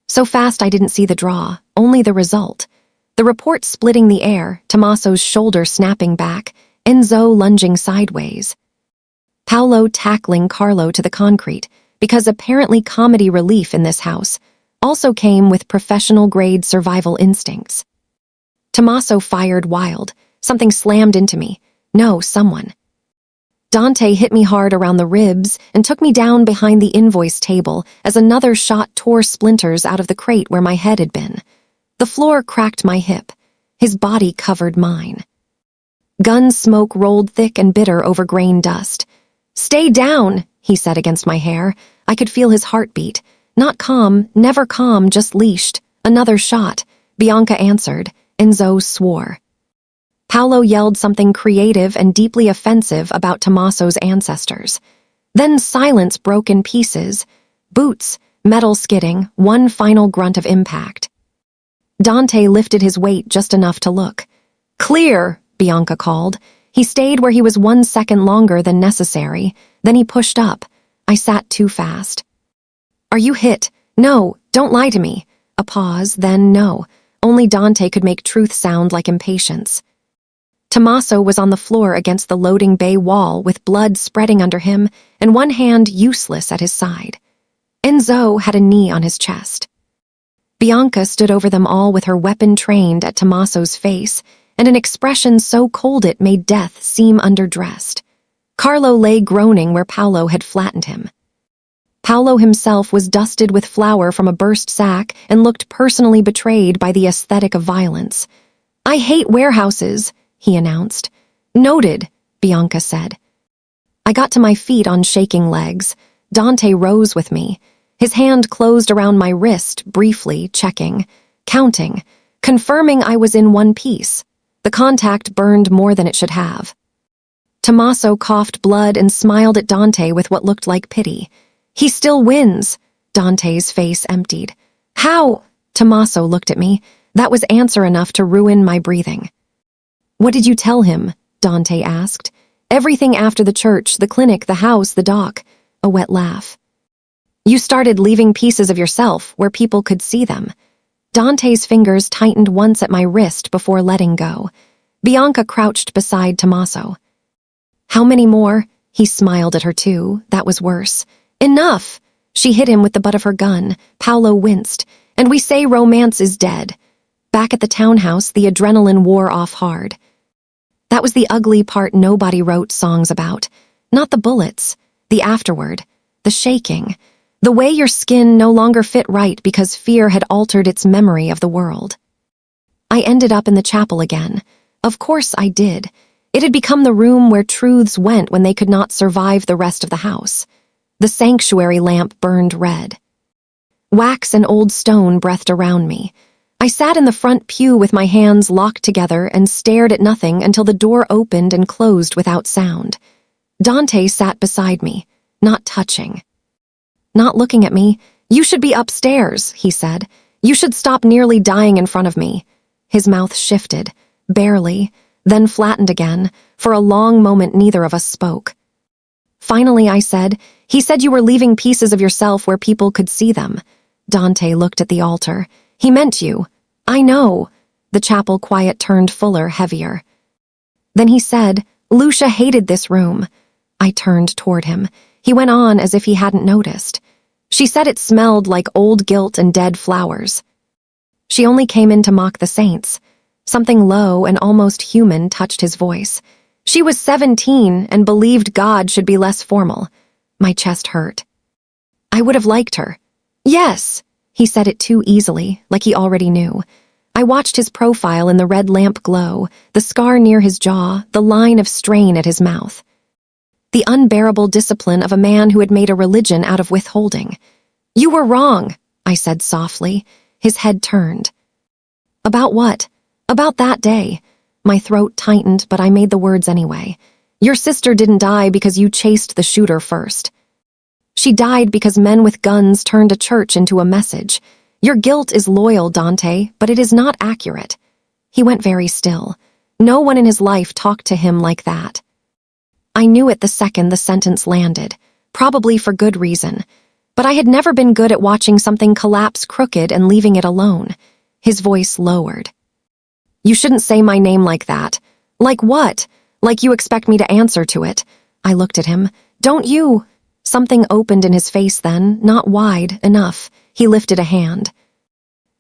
So fast I didn't see the draw, only the result. The report splitting the air, Tommaso's shoulder snapping back, Enzo lunging sideways. Paolo tackling Carlo to the concrete, because apparently comedy relief in this house also came with professional-grade survival instincts. Tommaso fired wild. Something slammed into me. No, someone. Dante hit me hard around the ribs and took me down behind the invoice table as another shot tore splinters out of the crate where my head had been. The floor cracked my hip. His body covered mine. Gun smoke rolled thick and bitter over grain dust. "Stay down," he said against my hair. I could feel his heartbeat. Not calm, never calm, just leashed. Another shot. Bianca answered. Enzo swore. Paolo yelled something creative and deeply offensive about Tommaso's ancestors. Then silence broke in pieces. Boots, metal skidding, one final grunt of impact. Dante lifted his weight just enough to look. "Clear," Bianca called. He stayed where he was 1 second longer than necessary. Then he pushed up. I sat too fast. "Are you hit?" "No, don't lie to me." A pause, then no. Only Dante could make truth sound like impatience. Tommaso was on the floor against the loading bay wall with blood spreading under him and one hand useless at his side. Enzo had a knee on his chest. Bianca stood over them all with her weapon trained at Tommaso's face and an expression so cold it made death seem underdressed. Carlo lay groaning where Paolo had flattened him. Paolo himself was dusted with flour from a burst sack and looked personally betrayed by the aesthetic of violence. "I hate warehouses," he announced. "Noted," Bianca said. I got to my feet on shaking legs. Dante rose with me. His hand closed around my wrist, briefly, checking, counting, confirming I was in one piece. The contact burned more than it should have. Tommaso coughed blood and smiled at Dante with what looked like pity. "He still wins." Dante's face emptied. "How?" Tommaso looked at me. That was answer enough to ruin my breathing. "What did you tell him?" Dante asked. "Everything after the church, the clinic, the house, the dock." A wet laugh. "You started leaving pieces of yourself where people could see them." Dante's fingers tightened once at my wrist before letting go. Bianca crouched beside Tommaso. "How many more?" He smiled at her too. That was worse. "Enough!" She hit him with the butt of her gun. Paolo winced. "And we say romance is dead." Back at the townhouse, the adrenaline wore off hard. That was the ugly part nobody wrote songs about. Not the bullets, the afterward, the shaking, the way your skin no longer fit right because fear had altered its memory of the world. I ended up in the chapel again. Of course I did. It had become the room where truths went when they could not survive the rest of the house. The sanctuary lamp burned red. Wax and old stone breathed around me. I sat in the front pew with my hands locked together and stared at nothing until the door opened and closed without sound. Dante sat beside me, not touching. Not looking at me. "You should be upstairs," he said. "You should stop nearly dying in front of me." His mouth shifted, barely, then flattened again. For a long moment neither of us spoke. Finally I said, "He said you were leaving pieces of yourself where people could see them." Dante looked at the altar. "He meant you." "I know." The chapel quiet turned fuller, heavier. Then he said, "Lucia hated this room." I turned toward him. He went on as if he hadn't noticed. "She said it smelled like old guilt and dead flowers. She only came in to mock the saints." Something low and almost human touched his voice. "She was 17 and believed God should be less formal." My chest hurt. "I would have liked her." "Yes." He said it too easily, like he already knew. I watched his profile in the red lamp glow, the scar near his jaw, the line of strain at his mouth. The unbearable discipline of a man who had made a religion out of withholding. "You were wrong," I said softly. His head turned. "About what?" "About that day." My throat tightened, but I made the words anyway. "Your sister didn't die because you chased the shooter first. She died because men with guns turned a church into a message. Your guilt is loyal, Dante, but it is not accurate." He went very still. No one in his life talked to him like that. I knew it the second the sentence landed, probably for good reason. But I had never been good at watching something collapse crooked and leaving it alone. His voice lowered. "You shouldn't say my name like that." "Like what?" "Like you expect me to answer to it." I looked at him. "Don't you?" Something opened in his face then, not wide enough. He lifted a hand.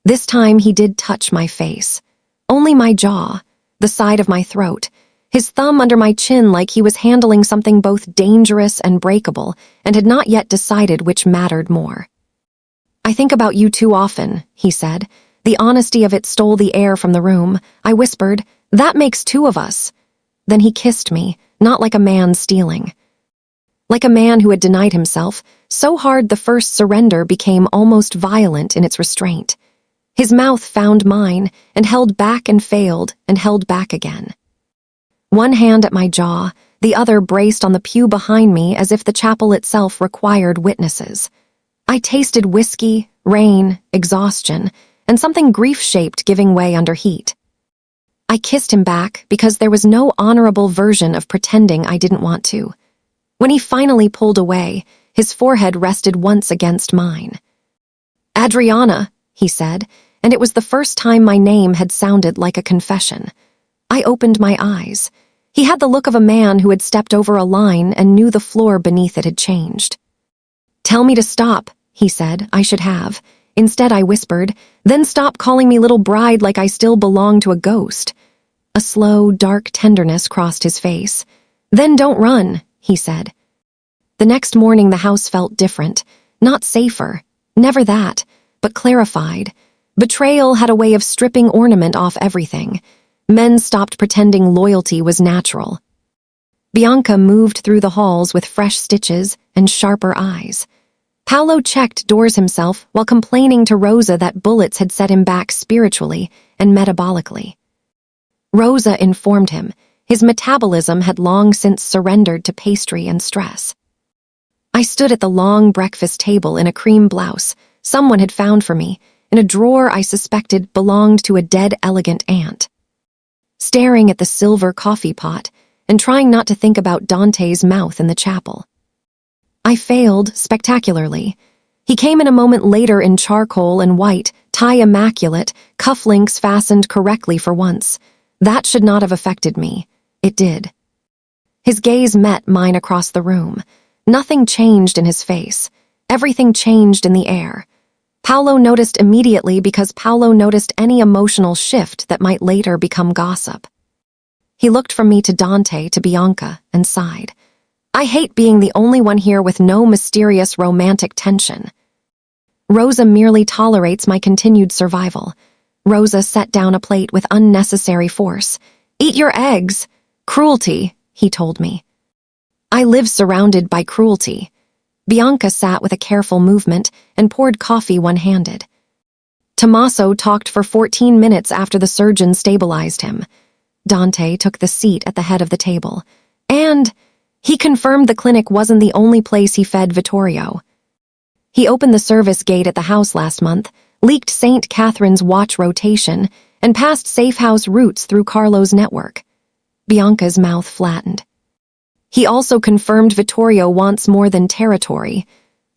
This time he did touch my face. Only my jaw, the side of my throat, his thumb under my chin like he was handling something both dangerous and breakable and had not yet decided which mattered more. "I think about you too often," he said. The honesty of it stole the air from the room. I whispered, "That makes two of us." Then he kissed me, not like a man stealing. Like a man who had denied himself, so hard the first surrender became almost violent in its restraint. His mouth found mine, and held back and failed, and held back again. One hand at my jaw, the other braced on the pew behind me as if the chapel itself required witnesses. I tasted whiskey, rain, exhaustion, and something grief-shaped giving way under heat. I kissed him back because there was no honorable version of pretending I didn't want to. When he finally pulled away, his forehead rested once against mine. "Adriana," he said, and it was the first time my name had sounded like a confession. I opened my eyes. He had the look of a man who had stepped over a line and knew the floor beneath it had changed. "Tell me to stop," he said. I should have. Instead, I whispered, "Then stop calling me little bride like I still belong to a ghost." A slow, dark tenderness crossed his face. "Then don't run," he said. The next morning the house felt different, not safer, never that, but clarified. Betrayal had a way of stripping ornament off everything. Men stopped pretending loyalty was natural. Bianca moved through the halls with fresh stitches and sharper eyes. Paolo checked doors himself while complaining to Rosa that bullets had set him back spiritually and metabolically. Rosa informed him his metabolism had long since surrendered to pastry and stress. I stood at the long breakfast table in a cream blouse someone had found for me, in a drawer I suspected belonged to a dead elegant aunt. Staring at the silver coffee pot and trying not to think about Dante's mouth in the chapel. I failed spectacularly. He came in a moment later in charcoal and white, tie immaculate, cufflinks fastened correctly for once. That should not have affected me. It did. His gaze met mine across the room. Nothing changed in his face. Everything changed in the air. Paolo noticed immediately because Paolo noticed any emotional shift that might later become gossip. He looked from me to Dante to Bianca and sighed. "I hate being the only one here with no mysterious romantic tension." Rosa merely tolerates my continued survival. Rosa set down a plate with unnecessary force. "Eat your eggs." "Cruelty," he told me. "I live surrounded by cruelty." Bianca sat with a careful movement and poured coffee one-handed. Tommaso talked for 14 minutes after the surgeon stabilized him. Dante took the seat at the head of the table. And he confirmed the clinic wasn't the only place he fed Vittorio. He opened the service gate at the house last month, leaked St. Catherine's watch rotation, and passed safe house routes through Carlo's network. Bianca's mouth flattened. He also confirmed Vittorio wants more than territory.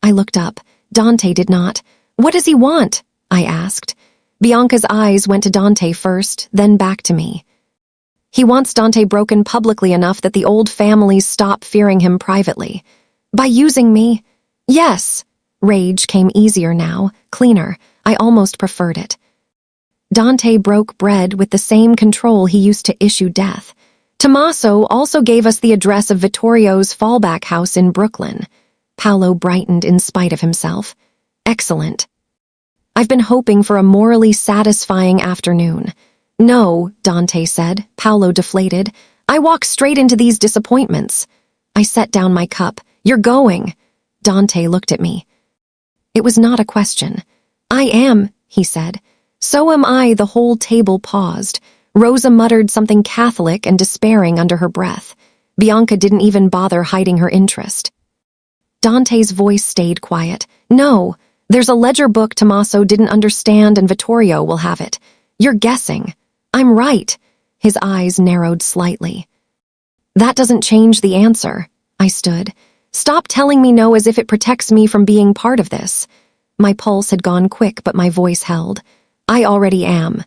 I looked up. Dante did not. "What does he want?" I asked. Bianca's eyes went to Dante first, then back to me. "He wants Dante broken publicly enough that the old families stop fearing him privately." "By using me?" "Yes." Rage came easier now, cleaner. I almost preferred it. Dante broke bread with the same control he used to issue death. Tommaso also gave us the address of Vittorio's fallback house in Brooklyn. Paolo brightened in spite of himself. "Excellent. I've been hoping for a morally satisfying afternoon." "No," Dante said, Paolo deflated. "I walk straight into these disappointments." I set down my cup. You're going. Dante looked at me. It was not a question. I am, he said. So am I. The whole table paused. Rosa muttered something Catholic and despairing under her breath. Bianca didn't even bother hiding her interest. Dante's voice stayed quiet. No, there's a ledger book Tommaso didn't understand and Vittorio will have it. You're guessing. I'm right. His eyes narrowed slightly. That doesn't change the answer. I stood. Stop telling me no as if it protects me from being part of this. My pulse had gone quick, but my voice held. I already am.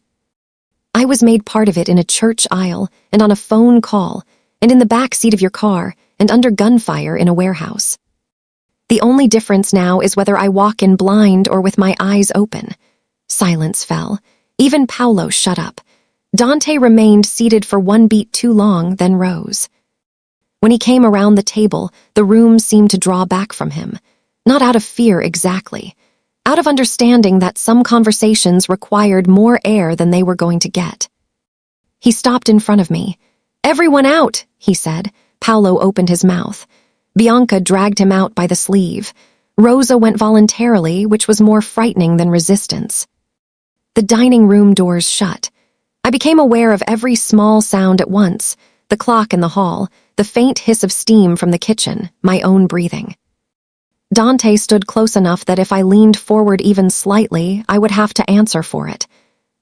I was made part of it in a church aisle, and on a phone call, and in the back seat of your car, and under gunfire in a warehouse. The only difference now is whether I walk in blind or with my eyes open. Silence fell. Even Paolo shut up. Dante remained seated for one beat too long, then rose. When he came around the table, the room seemed to draw back from him. Not out of fear exactly. Out of understanding that some conversations required more air than they were going to get. He stopped in front of me. Everyone out, he said. Paolo opened his mouth. Bianca dragged him out by the sleeve. Rosa went voluntarily, which was more frightening than resistance. The dining room doors shut. I became aware of every small sound at once, the clock in the hall, the faint hiss of steam from the kitchen, my own breathing. Dante stood close enough that if I leaned forward even slightly, I would have to answer for it.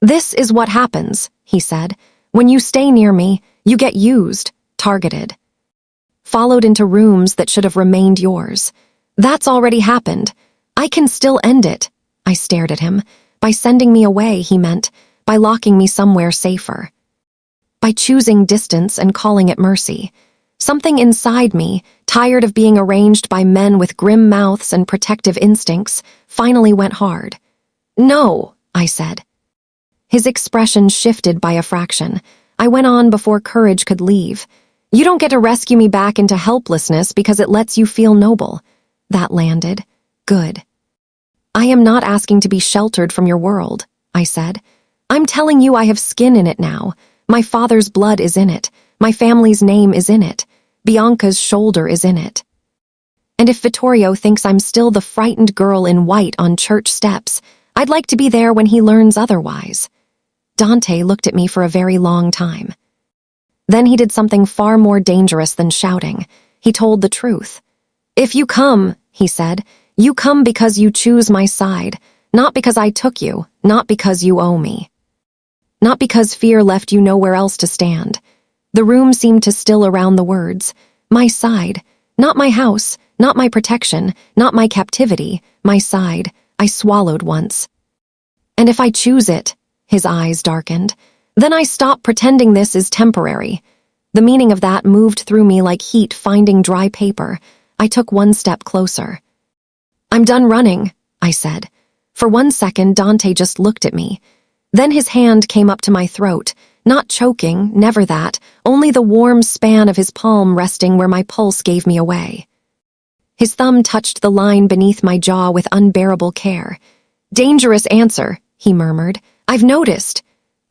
This is what happens, he said. When you stay near me, you get used, targeted. Followed into rooms that should have remained yours. That's already happened. I can still end it. I stared at him. By sending me away, he meant, by locking me somewhere safer. By choosing distance and calling it mercy. Something inside me, tired of being arranged by men with grim mouths and protective instincts, finally went hard. No, I said. His expression shifted by a fraction. I went on before courage could leave. You don't get to rescue me back into helplessness because it lets you feel noble. That landed. Good. I am not asking to be sheltered from your world, I said. I'm telling you I have skin in it now. My father's blood is in it. My family's name is in it. Bianca's shoulder is in it. And if Vittorio thinks I'm still the frightened girl in white on church steps, I'd like to be there when he learns otherwise. Dante looked at me for a very long time. Then he did something far more dangerous than shouting. He told the truth. If you come, he said, you come because you choose my side, not because I took you, not because you owe me. Not because fear left you nowhere else to stand. The room seemed to still around the words. My side. Not my house, not my protection, not my captivity, my side. I swallowed once. And if I choose it, his eyes darkened, then I stop pretending this is temporary. The meaning of that moved through me like heat finding dry paper. I took one step closer. I'm done running, I said. For 1 second, Dante just looked at me. Then his hand came up to my throat, not choking, never that, only the warm span of his palm resting where my pulse gave me away. His thumb touched the line beneath my jaw with unbearable care. Dangerous answer, he murmured. I've noticed.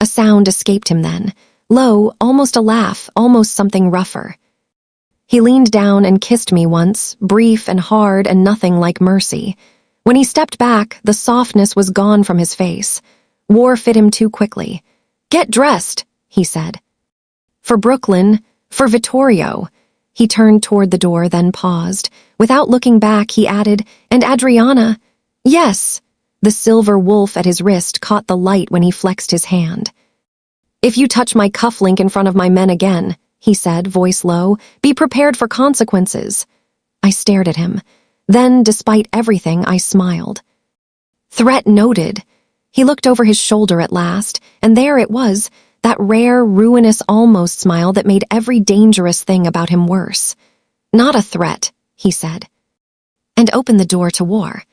A sound escaped him then. Low, almost a laugh, almost something rougher. He leaned down and kissed me once, brief and hard and nothing like mercy. When he stepped back, the softness was gone from his face. War fit him too quickly. Get dressed, he said. For Brooklyn, for Vittorio. He turned toward the door, then paused. Without looking back, he added, and Adriana. Yes. The silver wolf at his wrist caught the light when he flexed his hand. If you touch my cufflink in front of my men again, he said, voice low, be prepared for consequences. I stared at him. Then, despite everything, I smiled. Threat noted. He looked over his shoulder at last, and there it was, that rare, ruinous almost smile that made every dangerous thing about him worse. Not a threat, he said. And opened the door to war.